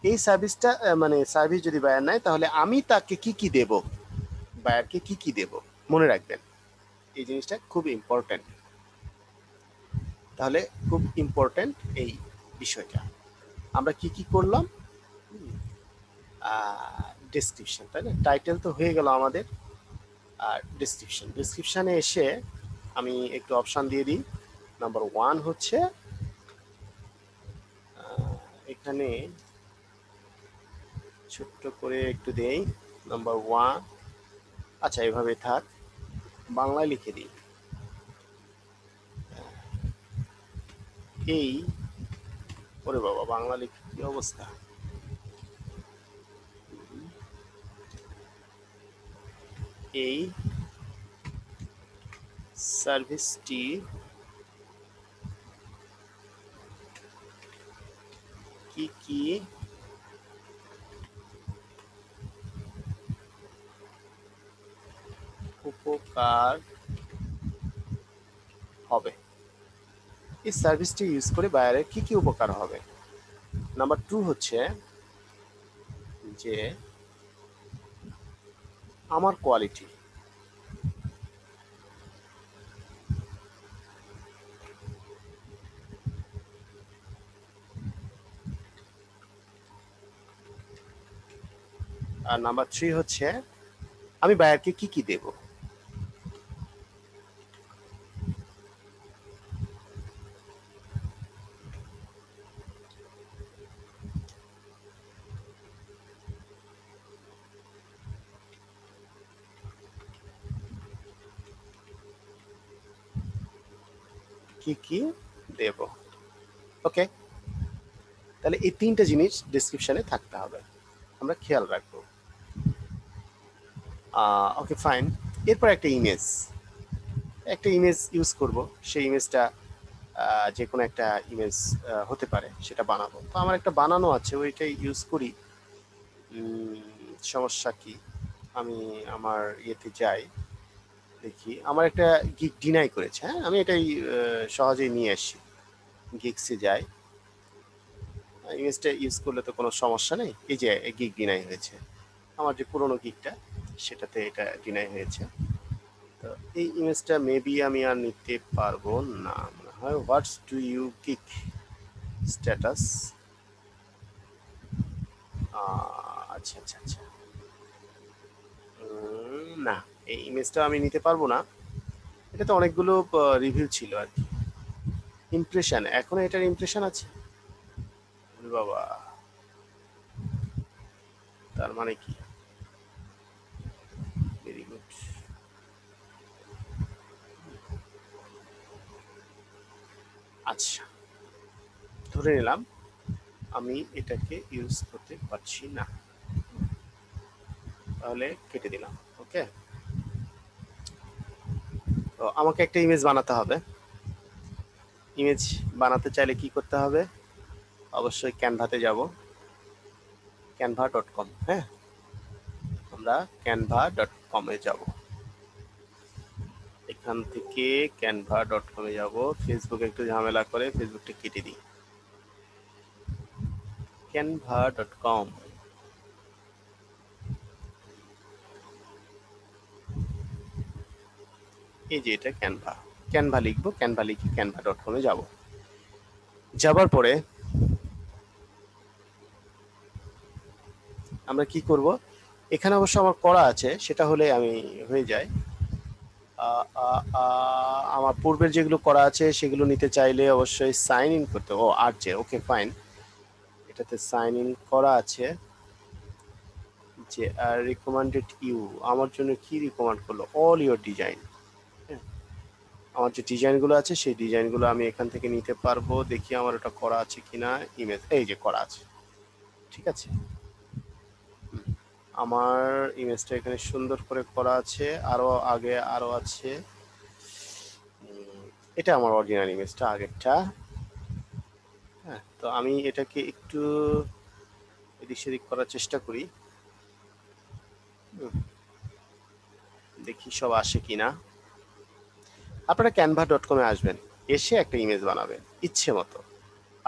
Speaker 1: এই সার্ভিসটা, মানে সার্ভিস যদি বায়ার নেয় তাহলে আমি তাকে কি কি দেব, বায়ারকে কি কি দেব, মনে রাখবেন এই জিনিসটা খুব ইম্পর্ট্যান্ট। তাহলে খুব ইম্পর্ট্যান্ট এই বিষয়টা। আমরা কি কি করলাম, ডেসক্রিপশন, তাই না? টাইটেল তো হয়ে গেল আমাদের। আর ডেসক্রিপশানে এসে আমি একটু অপশান দিয়ে দিই। নাম্বার 1 হচ্ছে এখানে ছোট্ট করে একটু দেই। নাম্বার 1, আচ্ছা এভাবে থাক, বাংলায় লিখে দিই। এই, ওরে বাবা, বাংলা লিখে কি অবস্থা। এই সার্ভিসটি কি কি উপকার হবে, এই সার্ভিসটি ইউজ করে বায়ারের কি কি উপকার হবে। নাম্বার 2 হচ্ছে যে আমার কোয়ালিটি, আর নাম্বার 3 হচ্ছে আমি বায়ারকে কি কি দেব। কি কি দেব, ওকে। তাহলে এই 3টে জিনিস ডেসক্রিপশনে থাকতে হবে, আমরা খেয়াল রাখবো। Okay fine. এরপর একটা ইমেজ ইউজ করব। সেই ইমেজটা যে কোনো একটা ইমেজ হতে পারে, সেটা বানাবো। তো আমার একটা বানানো আছে, ওইটাই ইউজ করি। সমস্যা কি, আমি আমার ইয়েতে যাই, দেখি আমার একটা গিগ ডিনাই করেছে। হ্যাঁ, আমি এটাই সহজেই নিয়ে আসি। গিগসে যাই, ইমেজটা ইউজ করলে তো কোনো সমস্যা নেই। এই যে গিগ ডিনাই হয়েছে, আমার যে পুরোনো গিগটা সেটাতে এটা ডিনাই হয়েছে। তো এই ইমেজটা মেবি আমি আর নিতে পারবো না মনে হয়। হোয়াটস ডু ইউ গিগ স্ট্যাটাস, আচ্ছা আচ্ছা আচ্ছা, না, এই ইমেজটা আমি নিতে পারবো না। এটা তো অনেকগুলো রিভিউ ছিল আর কি। ইমপ্রেশন, এখনো এটার ইমপ্রেশন আছে বাবা, তার মানে কি, ভেরি গুড। আচ্ছা, ধরে নিলাম আমি এটাকে ইউজ করতে পারছি না, তাহলে কেটে দিলাম। ওকে, তো আমাকে একটা ইমেজ বানাতে হবে। ইমেজ বানাতে চাইলে কি করতে হবে, অবশ্যই ক্যানভাতে যাব, canva.com। হ্যাঁ, আমরা canva.com-এ যাব। এখান থেকে canva.com-এ যাব। ফেসবুকে একটু ঝামেলা করে ফেসবুকটা কেটে দিই। canva.com, এই যে এটা ক্যানভা লিখবো, ক্যানভা লিখে canva.com-এ যাব। যাবার পরে আমরা কি করব, এখানে অবশ্য আমার করা আছে, সেটা হলে আমি হয়ে যায়। আমার পূর্বের যেগুলো করা আছে সেগুলো নিতে চাইলে অবশ্যই সাইন ইন করতে, ও আর যে, ওকে ফাইন, এটাতে সাইন ইন করা আছে যে রিকমেন্ডেড ইউ, আমার জন্য কি রিকমেন্ড করলো, অল ইউর ডিজাইন। আমার যে ডিজাইনগুলো আছে সেই ডিজাইনগুলো আমি এখান থেকে নিতে পারবো। দেখি আমার ওটা করা আছে কিনা। ইমেজ, এই যে করা আছে, ঠিক আছে। আমার ইমেজটা এখানে সুন্দর করে করা আছে, আরো আগে আরো আছে। এটা আমার অরিজিনাল ইমেজটা, আগেরটা। হ্যাঁ, তো আমি এটাকে একটু এদিক সেদিক করার চেষ্টা করি, দেখি সব আসে কিনা। আপনারা canva.com-এ আসবেন, এসে একটা ইমেজ বানাবেন ইচ্ছে মতো,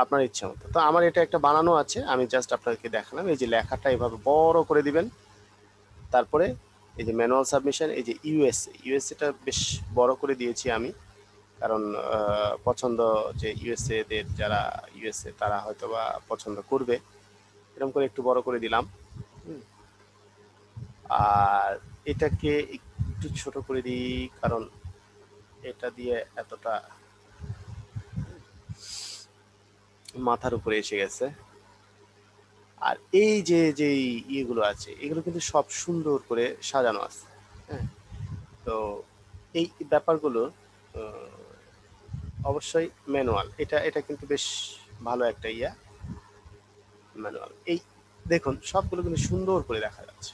Speaker 1: আপনার ইচ্ছে মতো। তো আমার এটা একটা বানানো আছে, আমি জাস্ট আপনাদেরকে দেখালাম। এই যে লেখাটা এভাবে বড় করে দিবেন, তারপরে এই যে ম্যানুয়াল সাবমিশন, এই যে ইউএসএটা বেশ বড় করে দিয়েছি আমি, কারণ পছন্দ যে ইউএসএ দের যারা ইউএসএ তারা হয়তো বা পছন্দ করবে, এরকম করে একটু বড় করে দিলাম। আর এটাকে একটু ছোট করে দিই, কারণ এটা দিয়ে এতটা মাথার উপরে এসে গেছে। আর এই যে যে ইয়েগুলো আছে এগুলো কিন্তু সব সুন্দর করে সাজানো আছে। হ্যাঁ, তো এই ব্যাপারগুলো অবশ্যই ম্যানুয়াল, এটা কিন্তু বেশ ভালো একটা ম্যানুয়াল। এই দেখুন সবগুলো কিন্তু সুন্দর করে দেখা যাচ্ছে,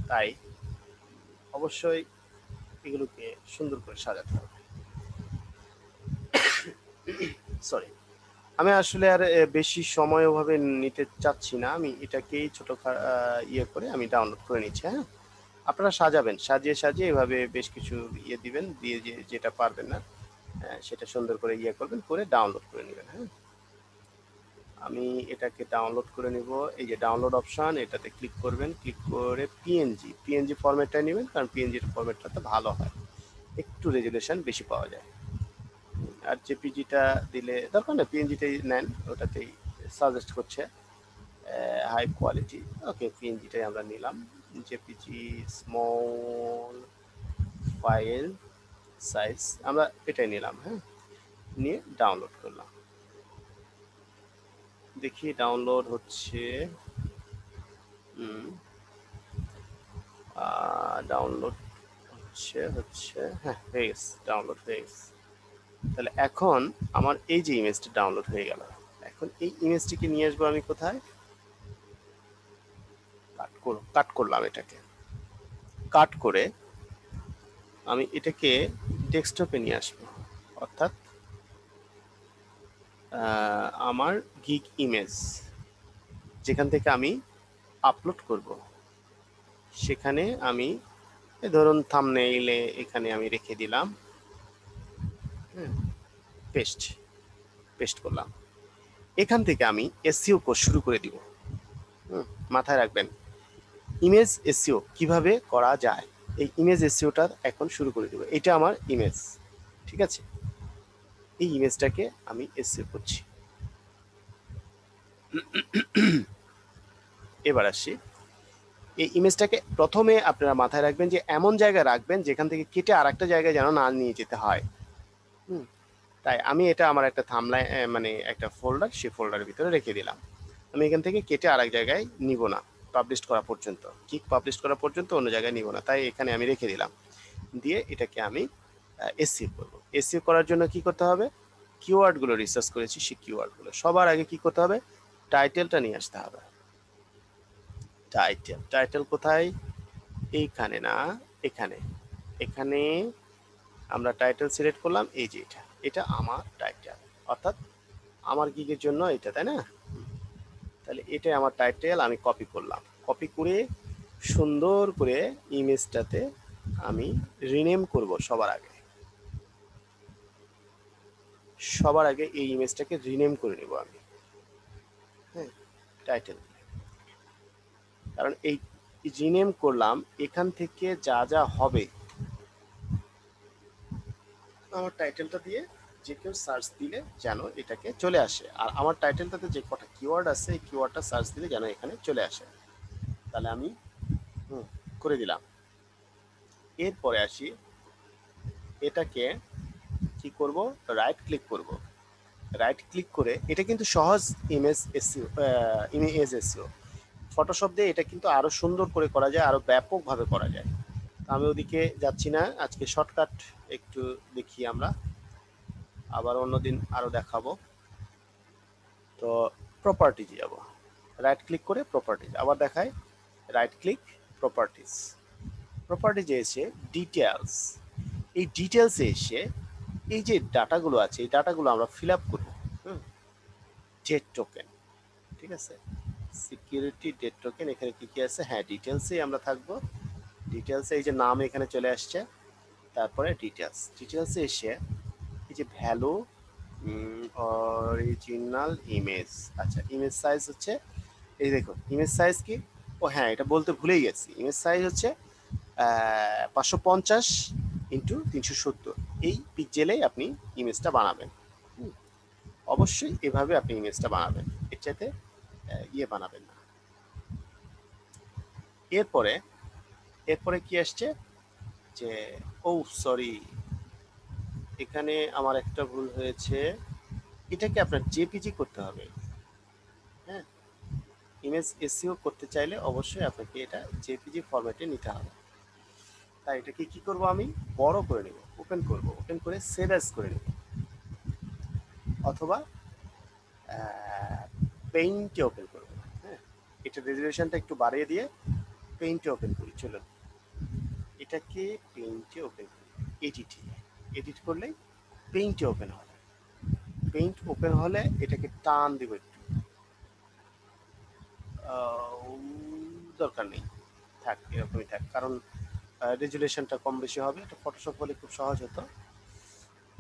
Speaker 1: তাই অবশ্যই এগুলোকে সুন্দর করে সাজাতে হবে। সরি, আমি আসলে আর বেশি সময় ওভাবে নিতে চাচ্ছি না, আমি এটাকেই ছোট ইয়ে করে আমি ডাউনলোড করে নিচ্ছি। হ্যাঁ, আপনারা সাজাবেন, সাজিয়ে সাজিয়ে এভাবে বেশ কিছু ইয়ে দিবেন, দিয়ে যেটা পারবেন না সেটা সুন্দর করে ইয়ে করবেন, করে ডাউনলোড করে নেবেন। হ্যাঁ, আমি এটাকে ডাউনলোড করে নিব। এই যে ডাউনলোড অপশান, এটাতে ক্লিক করবেন, ক্লিক করে পিএনজি ফরম্যাটটা নেবেন, কারণ পিএনজির ফরম্যাটটা তো ভালো হয়, একটু রেজুলেশন বেশি পাওয়া যায়। আর জেপিজিটা দিলে দরকার না, পিএনজিটাই নেন, ওটাতেই সাজেস্ট করছে হাই কোয়ালিটি। ওকে, পিএনজিটাই আমরা নিলাম, জেপিজি স্মল ফাইল সাইজ আমরা এটাই নিলাম। হ্যাঁ, নিয়ে ডাউনলোড করলাম, দেখি ডাউনলোড হচ্ছে। ডাউনলোড হচ্ছে হ্যাঁ, হয়ে গেছে, ডাউনলোড হয়ে গেছে। তাহলে এখন আমার এই যে ইমেজটা ডাউনলোড হয়ে গেল, এখন এই ইমেজটিকে নিয়ে আসবো আমি কোথায়, কাট করলাম, এটাকে কাট করে আমি এটাকে ডেস্কটপে নিয়ে আসবো, অর্থাৎ আমার গিগ ইমেজ যেখান থেকে আমি আপলোড করব, সেখানে আমি ধরুন থাম্বনেইলে এখানে আমি রেখে দিলাম, পেস্ট পেস্ট করলাম। এখান থেকে আমি এসইও কোর্স শুরু করে দিব। মাথায় রাখবেন, ইমেজ এসইও কিভাবে করা যায়, এই ইমেজ এসইওটা এখন শুরু করে দেব। এটা আমার ইমেজ, ঠিক আছে, এই ইমেজটাকে আমি এসইও করছি। এবার আসি, এই ইমেজটাকে প্রথমে আপনারা মাথায় রাখবেন যে এমন জায়গায় রাখবেন যেখান থেকে কেটে আর একটা জায়গায় যেন না নিয়ে যেতে হয়। তাই আমি এটা আমার একটা থাম্বনেইল মানে একটা ফোল্ডার, সেই ফোল্ডারের ভিতরে রেখে দিলাম। আমি এখান থেকে কেটে আরেক জায়গায় নিব না, পাবলিশ করা পর্যন্ত, কিক পাবলিশ করা পর্যন্ত অন্য জায়গায় নিব না, তাই এখানে আমি রেখে দিলাম। দিয়ে এটাকে আমি এসইও করব। এসইও করার জন্য কি করতে হবে, কিওয়ার্ডগুলো রিসার্চ করেছি, সেই কিওয়ার্ডগুলো সবার আগে কি করতে হবে, টাইটেলটা নিয়ে আসতে হবে। টাইটেল কোথায়, এইখানে না, এখানে এখানে আমরা টাইটেল সিলেক্ট করলাম, এই যে এটা আমার টাইটেল, অর্থাৎ আমার গিগের জন্য এটা, তাই না। তাহলে এটাই আমার টাইটেল, আমি কপি করলাম, কপি করে সুন্দর করে ইমেজটাতে আমি রিনেম করব। সবার আগে এই ইমেজটাকে রিনেম করে নেব আমি, হ্যাঁ, টাইটেল, কারণ এই রিনেম করলাম, এখান থেকে যা যা হবে আমার টাইটেলটা দিয়ে যে কেউ সার্চ দিলে যেন এটাকে চলে আসে, আর আমার টাইটেলটাতে যে কটা কিওয়ার্ড আছে এই কিওয়ার্ডটা সার্চ দিলে যেন এখানে চলে আসে। তাহলে আমি করে দিলাম। এরপরে আসি, এটাকে কি করব, রাইট ক্লিক করব, রাইট ক্লিক করে, এটা কিন্তু সহজ image SEO, image SEO. Photoshop দিয়ে এটা কিন্তু আরো সুন্দর করে করা যায়, আরো ব্যাপকভাবে করা যায়। আমি ওদিকে যাচ্ছি না, আজকে শর্টকাট একটু দেখি আমরা, আবার অন্যদিন আরো দেখাবো। তো প্রপার্টিজে যাব, রাইট ক্লিক করে প্রপার্টিজ আবার দেখায়, রাইট ক্লিক প্রপার্টিজ, প্রপার্টিজে এসে ডিটেলস, এই ডিটেলসে এসে এই যে ডাটাগুলো আছে এই ডাটাগুলো আমরা ফিল আপ করবো। ডেট টোকেন, ঠিক আছে, সিকিউরিটি ডেট টোকেন, এখানে কি কি আছে, হ্যাঁ ডিটেলসে আমরা থাকবো। ডিটেলসে এই যে নাম এখানে চলে আসছে, তারপরে ডিটেলস, ডিটেলসে এসে এই যে ভ্যালু অরিজিনাল ইমেজ, আচ্ছা ইমেজ সাইজ হচ্ছে, এই দেখুন ইমেজ সাইজ কি, ও হ্যাঁ এটা বলতে ভুলেই গেছি, ইমেজ সাইজ হচ্ছে 550 ইন্টু 370, এই পিক্সেলেই আপনি ইমেজটা বানাবেন। অবশ্যই এভাবে আপনি ইমেজটা বানাবেন, এর চাইতে ইয়ে বানাবেন না। এরপরে এরপরে কি আসছে যে, ও সরি, এখানে আমার একটা ভুল হয়েছে, এটাকে আপনার জেপিজি করতে হবে। হ্যাঁ, ইমেজ এসইও করতে চাইলে অবশ্যই আপনাকে এটা জেপিজি ফরম্যাটে নিতে হবে। তাই এটাকে কি করব, আমি বড় করে নেব, ওপেন করব, ওপেন করে সেভ অ্যাজ করে নেব, অথবা পেইন্টে ওপেন করব। হ্যাঁ, এটা রেজুলেশনটা একটু বাড়িয়ে দিয়ে পেইন্টে ওপেন করি, চলুন এটাকে পেইন্টে ওপেন করি, এডিটে, এডিট করলেই পেইন্টে ওপেন হবে। পেইন্ট ওপেন হলে এটাকে টান দিব একটু, দরকার নেই, থাক এরকমই থাক, কারণ রেজুলেশনটা কম বেশি হবে, এটা ফটোশপ হলে খুব সহজ হতো।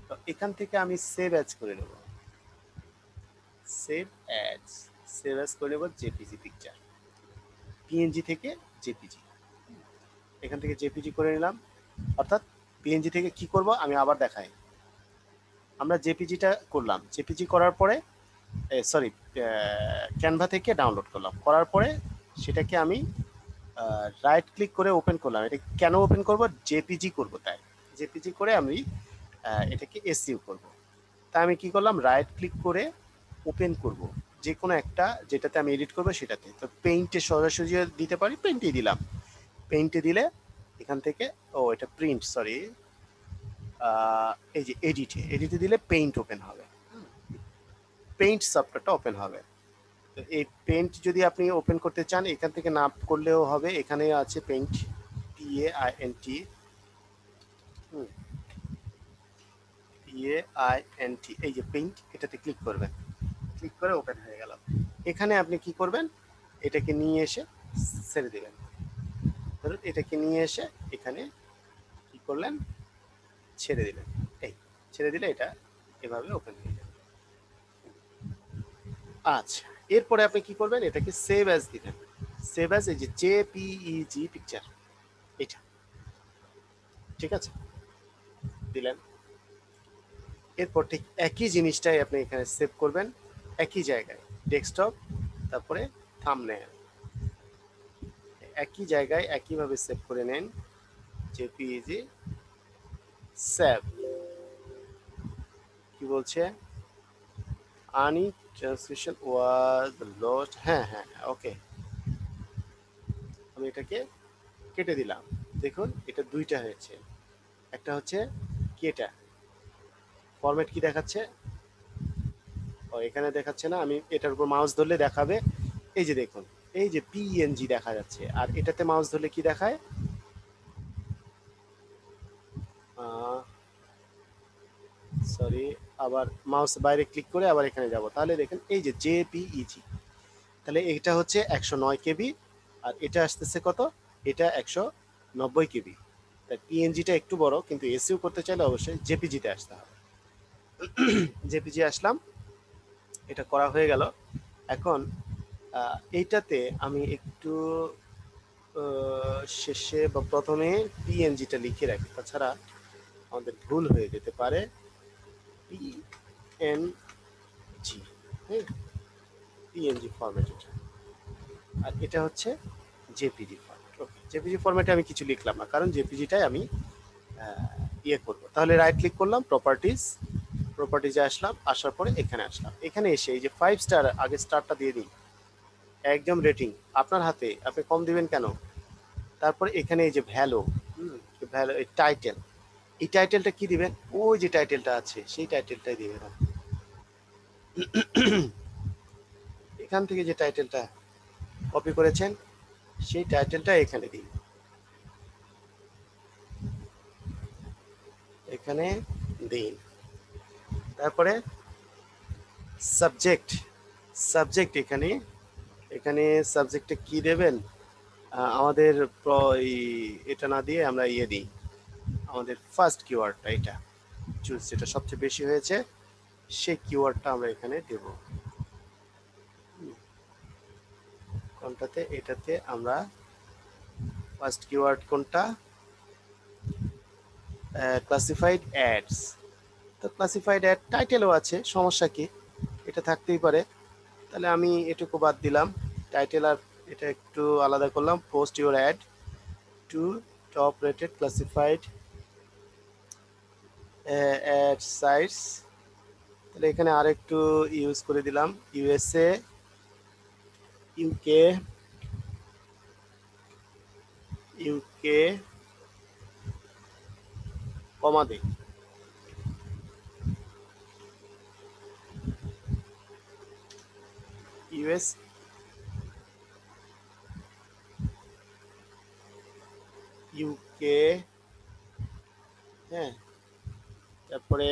Speaker 1: তো এখান থেকে আমি সেভ অ্যাজ করে নেব, সেভ অ্যাজ, সেভ অ্যাজ করে নেব জেপিজি পিকচার, পিএনজি থেকে জেপিজি, এখান থেকে জেপিজি করে নিলাম। অর্থাৎ পিএনজি থেকে কি করব আমি আবার দেখাই, আমরা জেপিজিটা করলাম, জেপিজি করার পরে সরি ক্যানভা থেকে ডাউনলোড করলাম, করার পরে সেটাকে আমি রাইট ক্লিক করে ওপেন করলাম। এটা কেন ওপেন করব, জেপিজি করব, তাই জেপিজি করে আমি এটাকে এসইউ করব। তাই আমি কি করলাম, রাইট ক্লিক করে ওপেন করব যে কোনো একটা, যেটাতে আমি এডিট করবো সেটাতে। তো পেইন্টে সরাসরি দিতে পারি, পেইন্টেই দিলাম, পেইন্টে দিলে এখান থেকে, ও এটা প্রিন্ট সরি, এই যে এডিটে, এডিটে দিলে পেইন্ট ওপেন হবে, পেইন্ট সফটওয়্যারটা ওপেন হবে। তো এই পেইন্ট যদি আপনি ওপেন করতে চান এখান থেকে না করলেও হবে, এখানে আছে পেইন্ট, PAINT, PAINT, এই যে পেইন্ট, এটাতে ক্লিক করবেন, ক্লিক করে ওপেন হয়ে গেল। এখানে আপনি কি করবেন, এটাকে নিয়ে এসে ছেড়ে দেবেন, ধরুন এটাকে নিয়ে এসে এখানে কি করলেন, ছেড়ে দিলেন, এই ছেড়ে দিলে এটা এভাবে ওপেন হয়ে যাবে। আচ্ছা, এরপরে আপনি কি করবেন, এটাকে সেভ অ্যাজ দিবেন, সেভ অ্যাজ, এই যে JPEG পিকচার, এটা ঠিক আছে দিলেন। এরপর ঠিক একই জিনিসটাই আপনি এখানে সেভ করবেন, একই জায়গায় ডেস্কটপ, তারপরে থাম্বনেল, একই জায়গায় একইভাবে সেভ করে নেন, জেপিইজি সেভ, কি বলছে, আনি ট্রান্সলেশন ওয়াজ লস্ট, হ্যাঁ হ্যাঁ ওকে, আমি এটাকে কেটে দিলাম। দেখুন এটা দুইটা হয়েছে, একটা হচ্ছে কি, এটা ফরম্যাট কি দেখাচ্ছে, ও এখানে দেখাচ্ছে না, আমি এটার উপর মাউস ধরলে দেখাবে, এই যে দেখুন এই যে পিএনজি দেখা যাচ্ছে, আর এটাতে মাউস ধরলে কি দেখায়, সরি, আবার মাউস বাইরে ক্লিক করে আবার এখানে যাব, তাহলে দেখেন এই যে জেপিইজি, তাহলে এটা হচ্ছে 109 KB, আর এটা আসতেছে কত, এটা 190 KB। তাই পিএনজিটা একটু বড়, কিন্তু এসইউ করতে চাইলে অবশ্যই জেপিজিতে আসতে হবে। জেপিজি আসলাম, এটা করা হয়ে গেল। এখন এইটাতে আমি একটু শেষে বা প্রথমে পিএনজিটা লিখে রাখি, তাছাড়া আমাদের ভুল হয়ে যেতে পারে। পিএনজি, হ্যাঁ পিএনজি ফরম্যাট এটা, আর এটা হচ্ছে জেপিজি ফরম্যাট। ওকে, জেপিজি ফরম্যাটে আমি কিছু লিখলাম না, কারণ জেপিজিটাই আমি ইয়ে করবো। তাহলে রাইট ক্লিক করলাম, প্রপার্টিজ, প্রপার্টিজে আসলাম, আসার পরে এখানে আসলাম, এখানে এসে এই যে 5 স্টার, আগে স্টারটা দিয়ে দিই, একদম রেটিং আপনার হাতে, আপনি কম দিবেন কেন। তারপরে এখানে এই যে ভ্যালু, ভ্যালু এই টাইটেল, এই টাইটেলটা কি দিবেন, ওই যে টাইটেলটা আছে সেই টাইটেলটাই দিবেন। এখান থেকে যে টাইটেলটা কপি করেছেন সেই টাইটেলটা এখানে দিন, এখানে দিন। তারপরে সাবজেক্ট, সাবজেক্ট এখানে, এখানে সাবজেক্টে কি দেবেন, আমাদের এটা না দিয়ে আমরা ইয়ে দিই, আমাদের ফার্স্ট কিওয়ার্ডটা এটা চুজ, যেটা সবচেয়ে বেশি হয়েছে সেই কিওয়ার্ডটা আমরা এখানে দেব। কোনটাতে, এটাতে আমরা ফার্স্ট কিওয়ার্ড কোনটা, ক্লাসিফাইড অ্যাডস। তো ক্লাসিফাইড অ্যাড টাইটেলও আছে, সমস্যা কি, এটা থাকতেই পারে। তাহলে আমি এটুকু বাদ দিলাম, টাইটেল আর এটা একটু আলাদা করলাম, post your ad to top rated classified ad sites. তাহলে এখানে আরেকটু ইউজ করে দিলাম, ইউএসএ, ইউকে, ইউকে কমা দিই, ইউএস, ইউকে, হ্যাঁ, তারপরে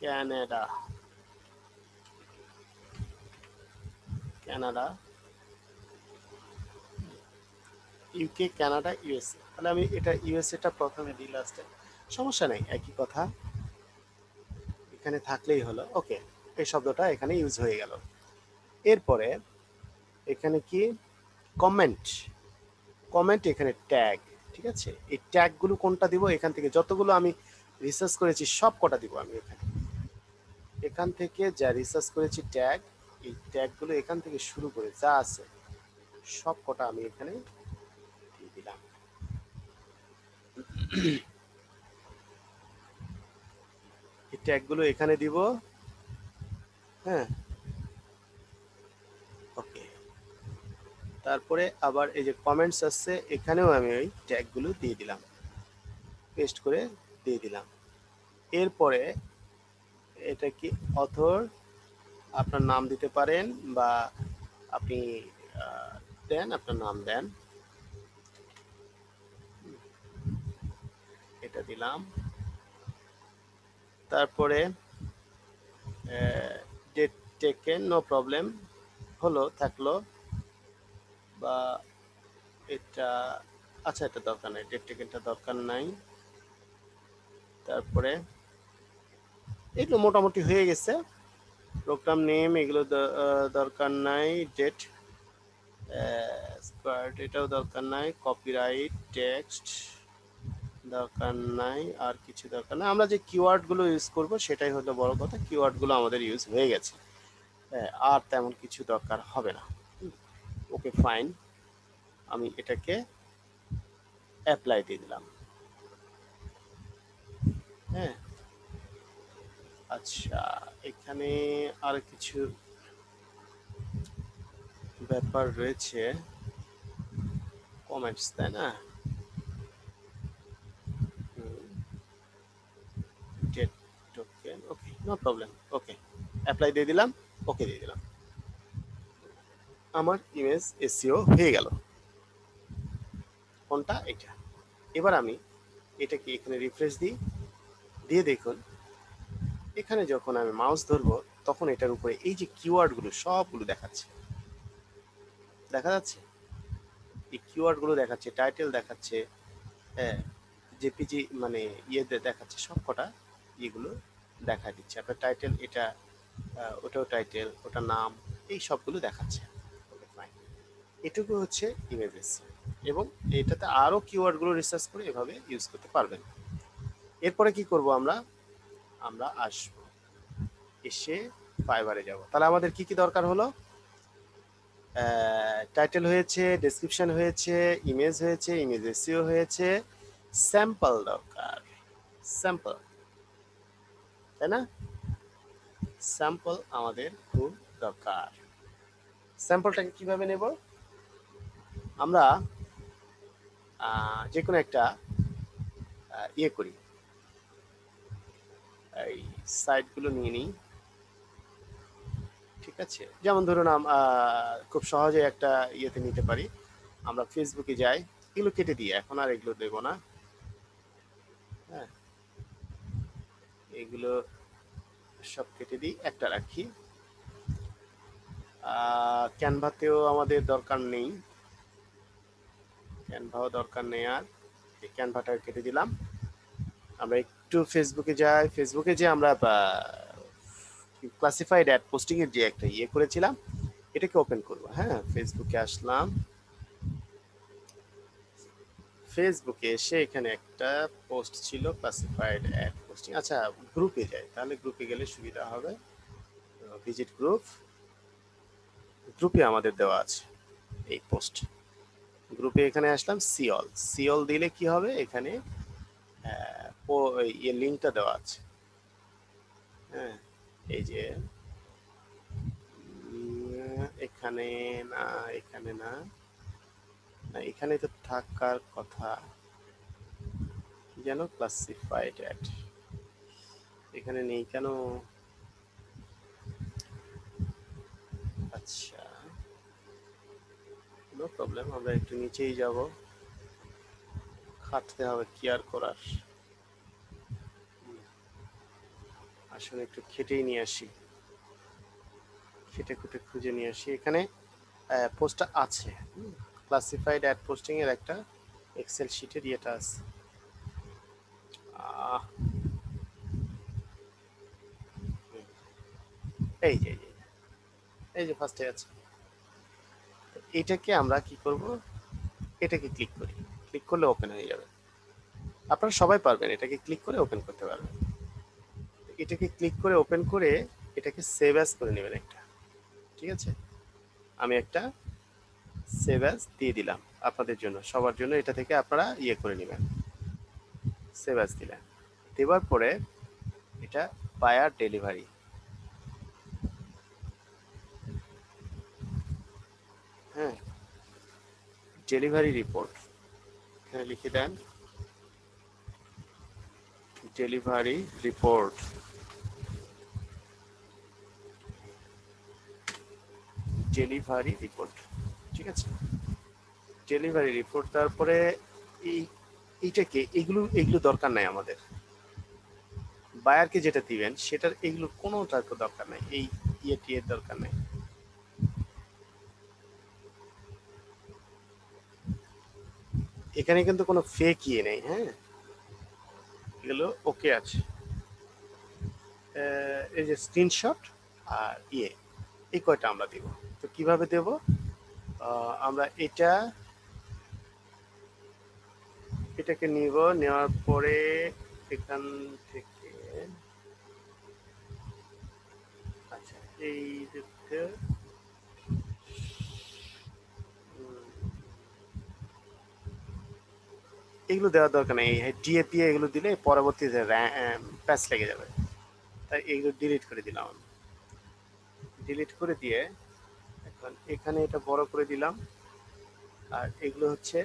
Speaker 1: Canada, Canada, UK, Canada, USA. তাহলে আমি এটা ইউএসএটা প্রথমে দিই লাস্টে, সমস্যা নেই, একই কথা এখানে থাকলেই হলো। ওকে, এই শব্দটা এখানে ইউজ হয়ে গেল। এরপরে এখানে কি, কমেন্ট, কমেন্ট এখানে ট্যাগ, ঠিক আছে। এই ট্যাগগুলো কোনটা দিব, এখান থেকে যতগুলো আমি রিসার্চ করেছি সব কটা দিব আমি এখানে, এখান থেকে যা রিসার্চ করেছি ট্যাগ, এই ট্যাগগুলো এখান থেকে শুরু করে যা আছে সব কটা আমি এখানে দিয়ে দিলাম। এই ট্যাগগুলো এখানে দিব, হ্যাঁ, ওকে। তারপরে আবার এই যে কমেন্টস আসছে, এখানেও আমি ওই ট্যাগগুলো দিয়ে দিলাম, পেস্ট করে দিয়ে দিলাম। এরপরে এটা কি, অথর, আপনার নাম দিতে পারেন বা আপনি দেন, আপনার নাম দেন, এটা দিলাম। তারপরে ডেট টেকেন, নো প্রবলেম, হলো থাকলো, বা এটা, আচ্ছা এটা দরকার নাই, ডেট টেকেনটা দরকার নাই। তারপরে এগুলো মোটামুটি হয়ে গেছে, প্রোগ্রাম নেম এগুলো দরকার নাই, ডেট স্কোয়ার্ড এটাও দরকার নাই, কপিরাইট টেক্সট দরকার নাই, আর কিছু দরকার নাই। আমরা যে কিওয়ার্ডগুলো ইউজ করব সেটাই হলো বড় কথা, কিওয়ার্ডগুলো আমাদের ইউজ হয়ে গেছে, আর তেমন কিছু দরকার হবে না। ওকে ফাইন, আমি এটাকে অ্যাপ্লাই দিয়ে দিলাম, হ্যাঁ। আচ্ছা, এখানে আর কিছু ব্যাপার রয়েছে, কমেন্টস, তাই না, date token, okay no problem, okay apply দিয়ে দিলাম, ওকে দিয়ে দিলাম, আমার ইমেজ এসইও হয়ে গেল। কোনটা, এটা। এবার আমি এটাকে এখানে রিফ্রেশ দিই, দিয়ে দেখুন এখানে যখন আমি মাউস ধরবো তখন এটার উপরে এই যে কিওয়ার্ডগুলো সবগুলো দেখাচ্ছে, দেখা যাচ্ছে, এই কিওয়ার্ডগুলো দেখাচ্ছে, টাইটেল দেখাচ্ছে, হ্যাঁ, জেপিজি মানে ইয়েতে দেখাচ্ছে, সব কটা ইয়েগুলো দেখা দিচ্ছে। আপনার টাইটেল এটা, ওটাও টাইটেল, ওটা নাম, এই সবগুলো দেখাচ্ছে। ওকে ফাইন, এটুকু হচ্ছে ইমেজেস, এবং এটাতে আরও কিওয়ার্ডগুলো রিসার্চ করে এভাবে ইউজ করতে পারবেন। এরপরে কি করব আমরা, আমরা আসবো, এসে ফাইবারে যাব। তাহলে আমাদের কি কি দরকার হলো, টাইটেল হয়েছে, ডেসক্রিপশন হয়েছে, ইমেজ হয়েছে, ইমেজ এসইও হয়েছে, স্যাম্পল দরকার, স্যাম্পল, তাই না? স্যাম্পল আমাদের খুব দরকার। স্যাম্পলটাকে কিভাবে নেব? আমরা যে কোনো একটা ইয়ে করি, এই সাইটগুলো নিয়ে নিই, ঠিক আছে? যেমন ধরুন খুব সহজে একটা ইয়েতে নিতে পারি, আমরা ফেসবুকে যাই, এগুলো কেটে দিই, এখন আর এগুলো দেবো না। হ্যাঁ, এগুলো সব কেটে দিই, একটা রাখি। ক্যানভাতেও আমাদের দরকার নেই, ক্যানভাও দরকার নেই আর। এই ক্যানভাটা কেটে দিলাম। আমরা একটু ফেসবুকে যাই, ফেসবুকে যে আমরা ক্লাসিফাইড অ্যাড পোস্টিং এর যে একটা ইয়ে করেছিলাম, এটাকে ওপেন করব। হ্যাঁ, ফেসবুকে আসলাম, ফেসবুকে এসে এখানে একটা পোস্ট ছিল ক্লাসিফাইড অ্যাড পোস্টিং। আচ্ছা, গ্রুপে যাই, তাহলে গ্রুপে গেলে সুবিধা হবে। ভিজিট গ্রুপ, গ্রুপে আমাদের দেওয়া আছে এই পোস্ট। গ্রুপে এখানে আসলাম, সিঅল, সিঅল দিলে কি হবে, এখানে ইয়ে লিঙ্কটা দেওয়া আছে। হ্যাঁ, এই যে এখানে না, এখানে না, এখানে তো থাকার কথা, কি যেন ক্লাসিফাইড অ্যাড, এখানে নেই কেন? আচ্ছা, নো প্রবলেম, আমরা একটু নিচেই যাব, খাটতে হবে, কি আর করার, আসলে একটু খেটেই নিয়ে আসি, খেটে খুটে খুঁজে নিয়ে আসি। এখানে পোস্টটা আছে, ক্লাসিফাইড অ্যাড পোস্টিং এর একটা এক্সেল শিটের ইয়েটা আছে। এই যে এই যে ফার্স্টে আছে, এটাকে আমরা কি করব, এটাকে ক্লিক করি, ক্লিক করলে ওপেন হয়ে যাবে। আপনারা সবাই পারবেন, এটাকে ক্লিক করে ওপেন করতে পারবেন। এটাকে ক্লিক করে ওপেন করে এটাকে সেভ অ্যাজ করে নেবেন একটা, ঠিক আছে? আমি একটা সেভ অ্যাজ দিয়ে দিলাম আপনাদের জন্য, সবার জন্য, এটা থেকে আপনারা ইয়ে করে নেবেন, সেভ অ্যাজ দিলেন। দেওয়ার পরে এটা বায়ার ডেলিভারি, হ্যাঁ, ডেলিভারি রিপোর্ট, এখানে লিখে দেন ডেলিভারি রিপোর্ট, ডেলিভারি রিপোর্ট, ঠিক আছে? ডেলিভারি রিপোর্ট, তারপরে এই এইটাকে, এগুলো এগুলো দরকার নাই আমাদের, বায়ারকে যেটা দিবেন সেটার এগুলো কোনোটার দরকার নাই, এই ইয়েটি এর দরকার নাই। এখানে কিন্তু কোনো ফেক ইয়ে নেই, হ্যাঁ, এগুলো ওকে আছে। এই যে স্ক্রিনশট আর ইয়ে, এই কয়টা আমরা দেব। তো কিভাবে দেব, আমরা এটাকে নিব, নেওয়ার পরে এখান থেকে, আচ্ছা, এই দিকতে এগুলো দেওয়ার দরকার নেই, ডিএপি এগুলো দিলে পরবর্তীতে প্যাচ লেগে যাবে, তাই এগুলো ডিলিট করে দিলাম আমি। ডিলিট করে দিয়ে এখন এখানে এটা বড় করে দিলাম, আর এগুলো হচ্ছে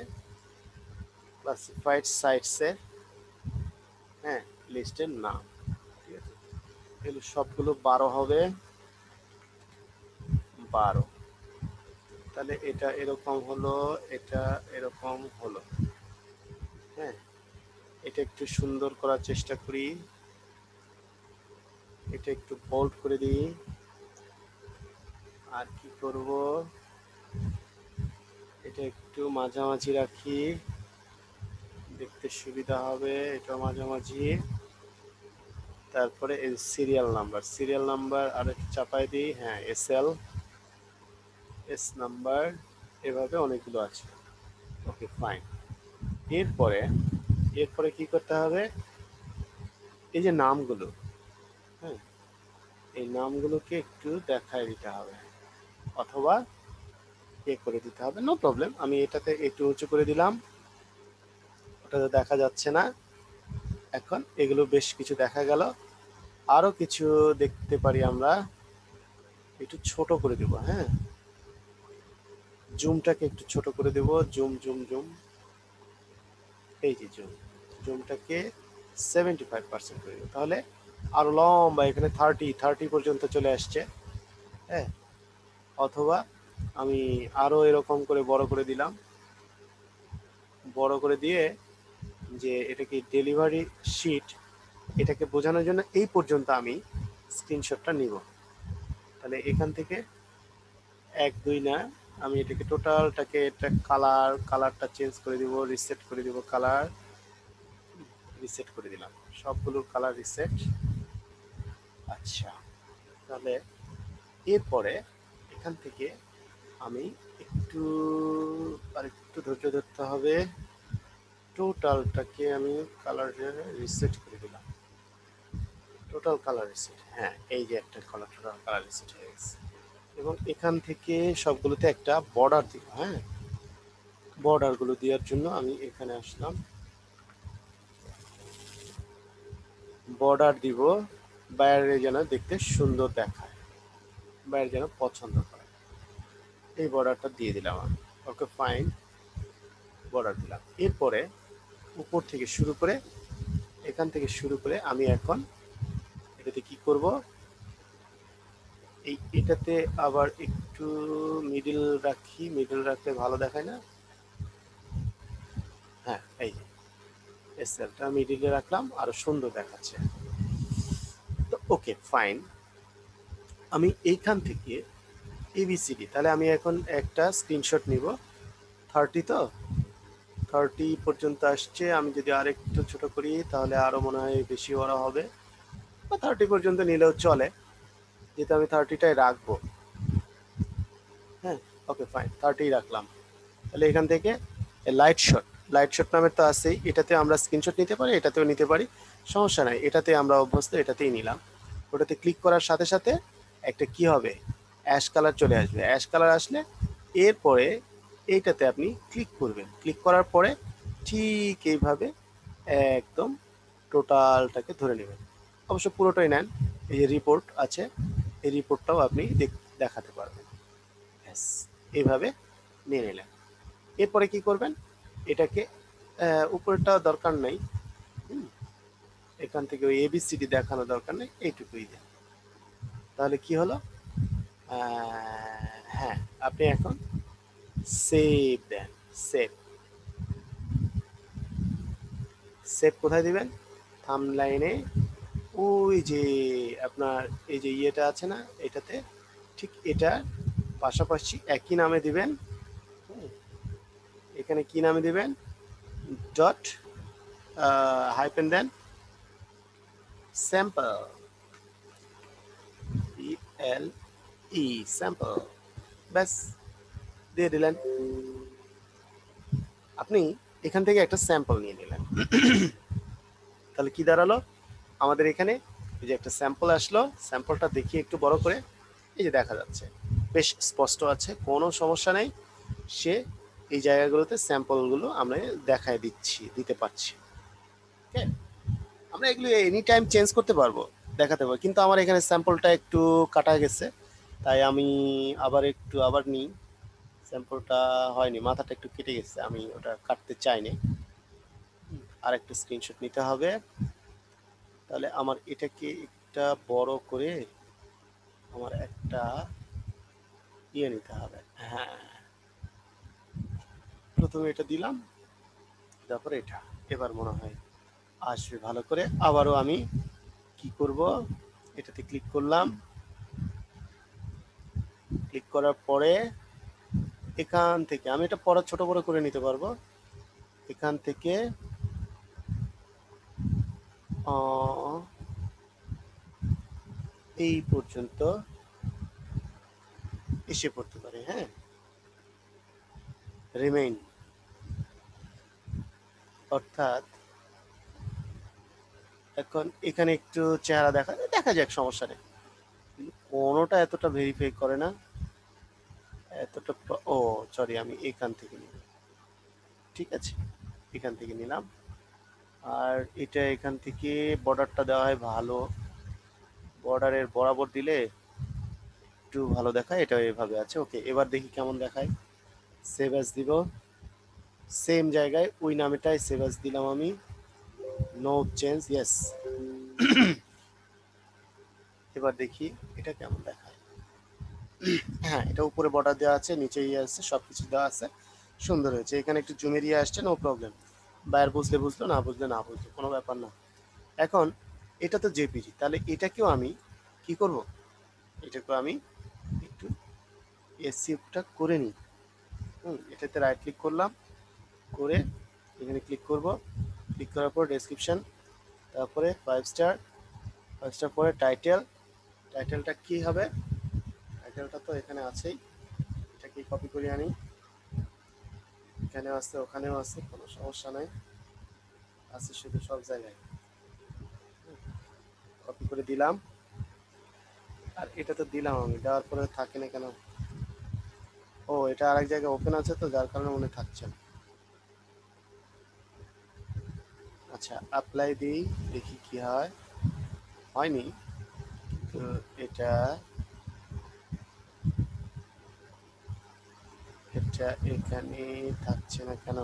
Speaker 1: ক্লাসিফাইড সাইটসের, হ্যাঁ, লিস্টের নাম, ঠিক আছে? এগুলো সবগুলো 12 হবে, 12, তাহলে এটা এরকম হলো, এটা এরকম হলো, হ্যাঁ। এটা একটু সুন্দর করার চেষ্টা করি, এটা একটু বোল্ড করে দিই, আর কি করব, এটা একটু মাঝামাঝি রাখি, দেখতে সুবিধা হবে, এটা মাঝামাঝি। তারপরে এই সিরিয়াল নাম্বার, সিরিয়াল নাম্বার আর একটু চাপাই দিই, হ্যাঁ, এসএল, এস নাম্বার, এভাবে অনেকগুলো আছে। ওকে, ফাইন। এরপরে এরপরে কি করতে হবে, এই যে নামগুলো, হ্যাঁ, এই নামগুলোকে একটু দেখায় দিতে হবে, অথবা করে দিতে হবে, নো প্রবলেম। আমি এটাতে একটু উঁচু করে দিলাম, ওটাতে দেখা যাচ্ছে না, এখন এগুলো বেশ কিছু দেখা গেল। আরো কিছু দেখতে পারি আমরা। একটু ছোট করে দেব, হ্যাঁ, জুমটাকে একটু ছোট করে দেব, জুম জুম জুম, এই যে জুম, জুমটাকে 75% করে দেব, তাহলে আরো লম্বা এখানে 30 পর্যন্ত চলে আসছে। হ্যাঁ, অথবা আমি আরো এরকম করে বড় করে দিলাম, বড় করে দিয়ে যে এটা কি ডেলিভারি শিট, এটাকে বোঝানোর জন্য এই পর্যন্ত আমি স্ক্রিনশটটা নিব। তাহলে এখান থেকে 1 2 না, আমি এটাকে টোটালটাকে এটা কালারটা চেঞ্জ করে দিব, রিসেট করে দিব, কালার রিসেট করে দিলাম, সবগুলো কালার রিসেট। আচ্ছা, তাহলে এরপরে এখান থেকে আমি একটু আর একটু ধৈর্য ধরতে হবে, টোটালটাকে আমি কালার রিসেট করে দিলাম, টোটাল কালার রিসেট, হ্যাঁ এই যে একটা কালার টোটাল কালার রিসেট হয়ে গেছে। এবং এখান থেকে সবগুলোতে একটা বর্ডার দিব, হ্যাঁ, বর্ডারগুলো দেওয়ার জন্য আমি এখানে আসলাম, বর্ডার দিব, বাইরে যেন দেখতে সুন্দর দেখায়, বাইরে যেন পছন্দ করে, এই বর্ডারটা দিয়ে দিলাম আমি। ওকে ফাইন, বর্ডার দিলাম। এরপরে উপর থেকে শুরু করে, এখান থেকে শুরু করে আমি এখন এটাতে কি করব, এটাতে আবার একটু মিডিল রাখি, মিডিল রাখলে ভালো দেখায় না, হ্যাঁ এই এসএলটা মিডিলে রাখলাম, আরো সুন্দর দেখাচ্ছে। তো ওকে ফাইন, আমি এইখান থেকে এবিসিডি, তাহলে আমি এখন একটা স্ক্রিনশট নিব, 30 তো 30 পর্যন্ত আসছে, আমি যদি আরেকটু ছোট করি তাহলে আরো মনে হয় বেশি বড় হবে, বা 30 পর্যন্ত নিলেও চলে, যেহেতু আমি 30টাই রাখবো। হ্যাঁ, ওকে ফাইন, 30 রাখলাম। তাহলে এখান থেকে লাইট শট, লাইট শট নামের তো আছেই, এটাতে আমরা স্ক্রিনশট নিতে পারি, এটাতেও নিতে পারি, সমস্যা নাই, এটাতে আমরা অভ্যস্ত, এটাতেই নিলাম। ওটাতে ক্লিক করার সাথে সাথে একটা কি হবে, অ্যাশ কালার চলে আসবে, অ্যাশ কালার আসলে এরপরে এইটাতে আপনি ক্লিক করবেন, ক্লিক করার পরে ঠিক এইভাবে একদম টোটালটাকে ধরে নেবেন, অবশ্য পুরোটাই নেন, এই যে রিপোর্ট আছে, এই রিপোর্টটাও আপনি দেখাতে পারবেন, ব্যাস এইভাবে নিয়ে নিলেন। এরপরে কি করবেন, এটাকে উপরেরটা দরকার নাই, এখান থেকে ওই এবিসিডি দেখানো দরকার নেই, এইটুকুই দেন, তাহলে কি হলো, হ্যাঁ আপনি এখন সেভ দেন, সেভ, সেভ কোথায় দিবেন, থাম্বনেইলে, ওই যে আপনার এই যে ইয়েটা আছে না, এটাতে ঠিক এটা পাশাপাশি একই নামে দিবেন, এখানে কি নামে দিবেন, ডট হাইপেন দেন স্যাম্পল, এল ই স্যাম্পল, ব্যাস দিয়ে দিলেন। আপনি এখান থেকে একটা স্যাম্পল নিয়ে নিলেন, তাহলে কি দাঁড়ালো, আমাদের এখানে এই যে একটা স্যাম্পল আসলো, স্যাম্পলটা দেখিয়ে একটু বড় করে, এই যে দেখা যাচ্ছে বেশ স্পষ্ট আছে, কোনো সমস্যা নেই, সে এই জায়গাগুলোতে স্যাম্পলগুলো আমরা দেখায় দিতে পারছি। ওকে, আমরা এগুলো এনি টাইম চেঞ্জ করতে পারবো, দেখাতে পারবো, কিন্তু আমার এখানে স্যাম্পলটা একটু কাটা গেছে, তাই আমি আবার নিই, স্যাম্পলটা হয়নি, মাথাটা একটু কেটে গেছে, আমি ওটা কাটতে চাইনি, আর একটা স্ক্রিনশট নিতে হবে, তাহলে আমার এটাকে একটা বড় করে আমার একটা ইয়ে নিতে হবে, হ্যাঁ প্রথমে এটা দিলাম, তারপরে এটা, এবার মনে হয় আসবে ভালো করে। আবারও আমি কি করব, এটাতে ক্লিক করলাম, ক্লিক করার পরে এখান থেকে আমি এটা পরে ছোট বড় করে নিতে পারবো, এখান থেকে এই পর্যন্ত এসে পড়তে পারে, হ্যাঁ, রিমেইন, অর্থাৎ এখন এখানে একটু চেহারা দেখা যাক, সমস্যা নেই, কোনোটা এতটা ভেরিফাই করে না, এতটা ও সরি, আমি এখান থেকে নিলাম, ঠিক আছে, এখান থেকে নিলাম, আর এটা এখান থেকে বর্ডারটা দেওয়া হয় ভালো, বর্ডারের বরাবর দিলে একটু ভালো দেখায়, এটা এভাবে আছে। ওকে, এবার দেখি কেমন দেখায়। সেভ অ্যাজ দিব, সেম জায়গায় ওই নামেটাই সেভ অ্যাজ দিলাম আমি, নো চেঞ্জ, ইয়েস। এবার দেখি এটা কেমন দেখায়। হ্যাঁ, এটা উপরে বর্ডার দেওয়া আছে, নিচে ইয়ে আছে, সবকিছু দেওয়া আছে, সুন্দর হয়েছে। এখানে একটু জুমের ইয়ে আসছে, নো প্রবলেম। বাইরে বুঝলে বুঝলো, না বুঝলে না বুঝলো, কোনো ব্যাপার না। এখন এটা তো জেপিজি, তাহলে এটাকেও আমি কি করব, এটাকেও আমি একটু এসিএফটা করে নিই। এটাতে রাইট ক্লিক করলাম, করে এখানে ক্লিক করব, ক্লিক করার পর ডেসক্রিপশন, তারপরে 5 স্টার, 5 স্টার পরে টাইটেল। টাইটেলটা কি হবে, টাইটেলটা তো এখানে আছেই, এটাকে কপি করে আনি, এখানেও আছে ওখানেও আছে, কোনো সমস্যা নাই, আছে শুধু সব জায়গায়। কপি করে দিলাম, আর এটা তো দিলাম আমি, দেওয়ার পরে থাকে না কেন, ও এটা আরেক জায়গায় ওপেন আছে তো যার কারণে মনে থাকছে না। আচ্ছা, অ্যাপ্লাই দিই, দেখি কি হয়, হয়নি তো এটা, এটা এখানে থাকছে না কেন,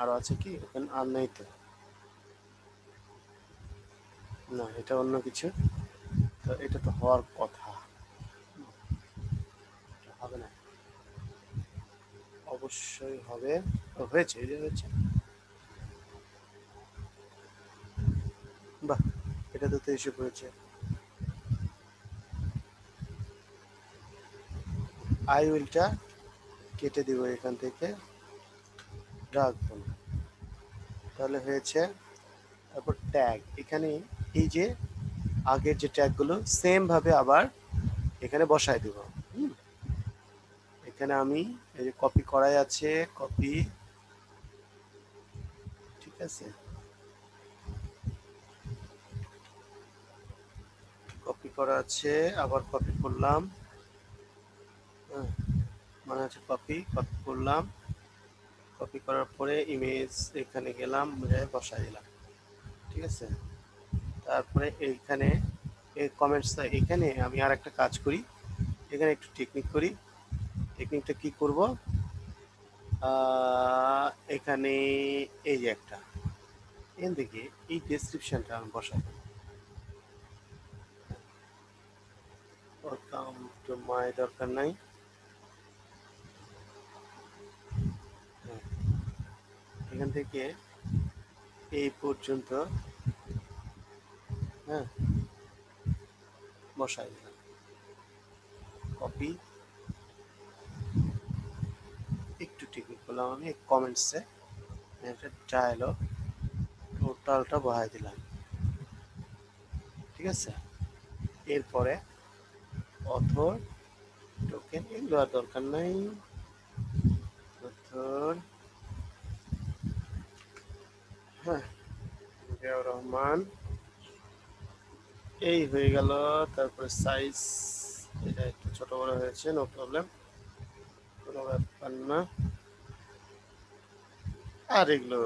Speaker 1: আরো আছে কি ওপেন, আর নেই তো, না এটা অন্য কিছু, তো এটা তো হওয়ার কথা, এটা হবে না, অবশ্যই হবে। ও, হয়েছে, এই যে হয়েছে, বাহ, এটা তো এসে পড়েছে। আই উইলটা কেটে দিব এখান থেকে, রাখবো না, তাহলে হয়েছে। তারপর ট্যাগ, এখানে এই যে আগের যে ট্যাগগুলো সেম ভাবে আবার এখানে বসায় দেব। এখানে আমি এই যে কপি করাই আছে, কপি, ঠিক আছে, কপি করা আছে, আবার কপি করলাম, হ্যাঁ, মানে হচ্ছে কপি, কপি করলাম, কপি করার পরে ইমেজ এখানে গেলাম, বসাই দিলাম, ঠিক আছে। তারপরে এইখানে এই কমেন্টসটা, এখানে আমি আর একটা কাজ করি, এখানে একটু টেকনিক করি। টেকনিকটা কি করব, এখানে এই যে একটা, এখান থেকে এই ডেসক্রিপশনটা আমি বসাই, ওয়েলকাম টু মাই, দরকার নাই, হ্যাঁ, এখান থেকে এই পর্যন্ত, হ্যাঁ, বসাই দিলাম, কপি, একটু টেকনিক করলাম আমি কমেন্টসে, একটা ডায়লগ, টোটালটা বসাই দিলাম, ঠিক আছে। এরপরে অথর, টোকেন, এগুলো আর দরকার নাই, অথর, হ্যাঁ, জিয়াউর রহমান, এই হয়ে গেল। তারপরে সাইজ, এটা একটু ছোট বড় হয়েছে, নো প্রবলেম, কোনো ব্যাপার না, আর এগুলো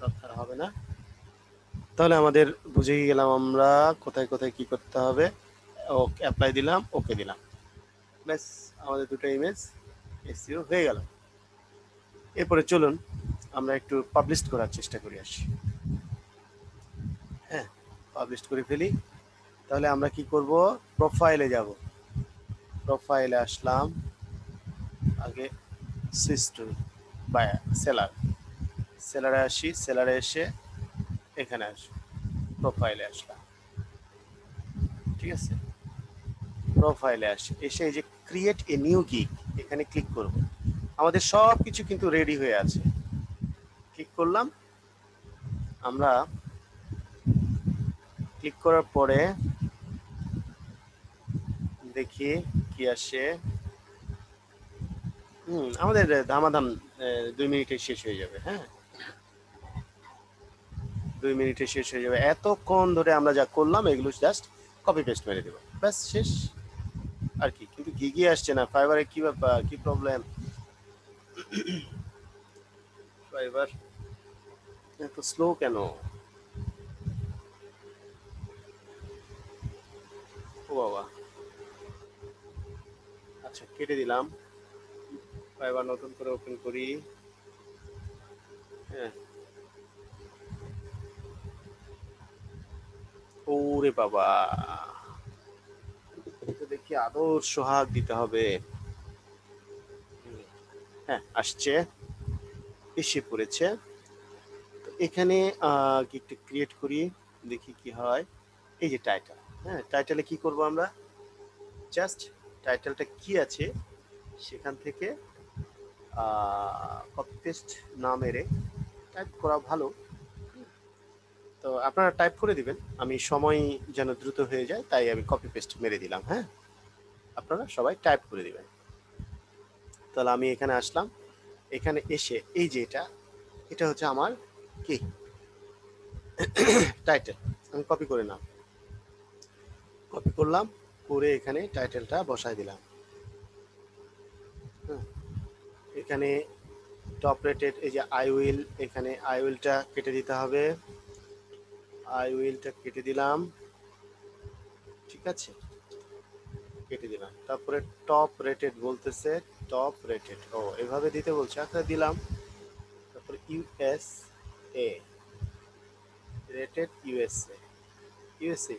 Speaker 1: দরকার হবে না। তাহলে আমাদের বুঝেই গেলাম আমরা কোথায় কোথায় কি করতে হবে। ওকে অ্যাপ্লাই দিলাম, ওকে দিলাম, ব্যাস, আমাদের দুটো ইমেজ এসইও হয়ে গেল। এরপরে চলুন আমরা একটু পাবলিশ করার চেষ্টা করি আসি, হ্যাঁ, পাবলিশ করে ফেলি। তাহলে আমরা কি করব, প্রোফাইলে যাব, প্রোফাইলে আসলাম, আগে সুইচ টু বাই সেলার, সেলারে আসি, সেলারে এসে এখানে আসি, প্রোফাইলে আসলাম, ঠিক আছে। প্রোফাইলে আসি, এসে এই যে ক্রিয়েট এ নিউ গিগ, এখানে ক্লিক করব। আমাদের সব কিছু কিন্তু রেডি হয়ে আছে, ক্লিক করলাম আমরা, ক্লিক করার পরে দেখি কি আসে। আমাদের ধামাধাম 2 মিনিটে শেষ হয়ে যাবে, হ্যাঁ, 2 মিনিটে শেষ হয়ে যাবে। এতক্ষণ ধরে আমরা যা করলাম এগুলো জাস্ট কপি পেস্ট মেরে দেবো, ব্যাস শেষ। আর কি, কিন্তু গিগি আসছে না, ফাইবারে কি ব্যাপার, কি প্রবলেম, ফাইবার এত স্লো কেন, ও বাবা, আচ্ছা কেটে দিলাম। এবার নতুন করে ওপেন করি। হ্যাঁ, ওরে বাবা, তো দেখি আদর সোহাগ দিতে হবে। হ্যাঁ আসছে, এসে পড়েছে। তো এখানে একটু ক্রিয়েট করি, দেখি কি হয়। এই যে টাইটেল, হ্যাঁ টাইটেলে কি করব আমরা, জাস্ট টাইটেলটা কি আছে সেখান থেকে কপি পেস্ট না মেরে টাইপ করা ভালো। তো আপনারা টাইপ করে দিবেন, আমি সময় যেন দ্রুত হয়ে যায় তাই আমি কপি পেস্ট মেরে দিলাম। হ্যাঁ, আপনারা সবাই টাইপ করে দিবেন। তাহলে আমি এখানে আসলাম, এখানে এসে এই যে এটা, এটা হচ্ছে আমার কি টাইটেল। আমি কপি করে নাম, কপি করলাম, করে এখানে টাইটেলটা বসায় দিলাম। হ্যাঁ, এখানে টপ রেটেড, এই যে আই উইল, এখানে আই উইলটা কেটে দিতে হবে। আই উইলটা কেটে দিলাম, ঠিক আছে, কেটে দিলাম। তারপরে টপ রেটেড বলতেছে, টপ রেটেড, ও এভাবে দিতে বলছে, আচ্ছা দিলাম। তারপরে ইউএসএ, রেটেড ইউএসএ, ইউএসএ,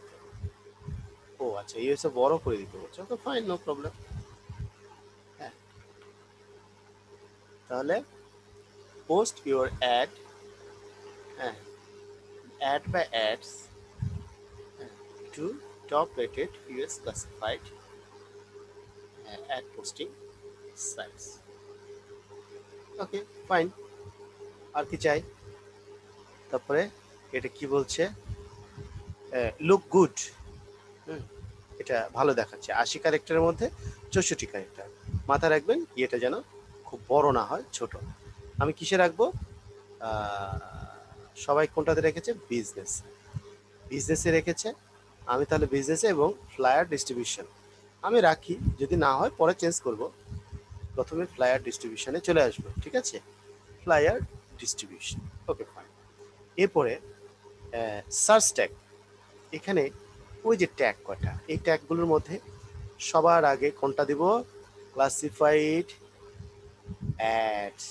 Speaker 1: ও আচ্ছা ইউএসএ বড় করে দিতে বলছে, ওকে ফাইন, নো প্রবলেম। হ্যাঁ, তাহলে পোস্ট ইউর অ্যাড, হ্যাঁ অ্যাড বা ads to top rated US classified ad posting sites. Okay fine, আর কি চাই। তারপরে এটা কি বলছে, লুক গুড, এটা ভালো দেখাচ্ছে। 80 ক্যারেক্টারের মধ্যে 64 ক্যারেক্টার। মাথায় রাখবেন এটা যেন খুব বড় না হয়, ছোট। আমি কিসে রাখবো, সবাই কোনটাতে রেখেছে, বিজনেস, বিজনেসে রেখেছে। আমি তাহলে বিজনেসে এবং ফ্লায়ার ডিস্ট্রিবিউশন আমি রাখি, যদি না হয় পরে চেঞ্জ করব। প্রথমে ফ্লায়ার ডিস্ট্রিবিউশনে চলে আসবো, ঠিক আছে, ফ্লায়ার ডিস্ট্রিবিউশন, ওকে ফাইন। এরপরে সার্চ ট্যাগ, এখানে ওই যে ট্যাগ কটা, এই ট্যাগগুলোর মধ্যে সবার আগে কোনটা দিব, ক্লাসিফাইড অ্যাডস,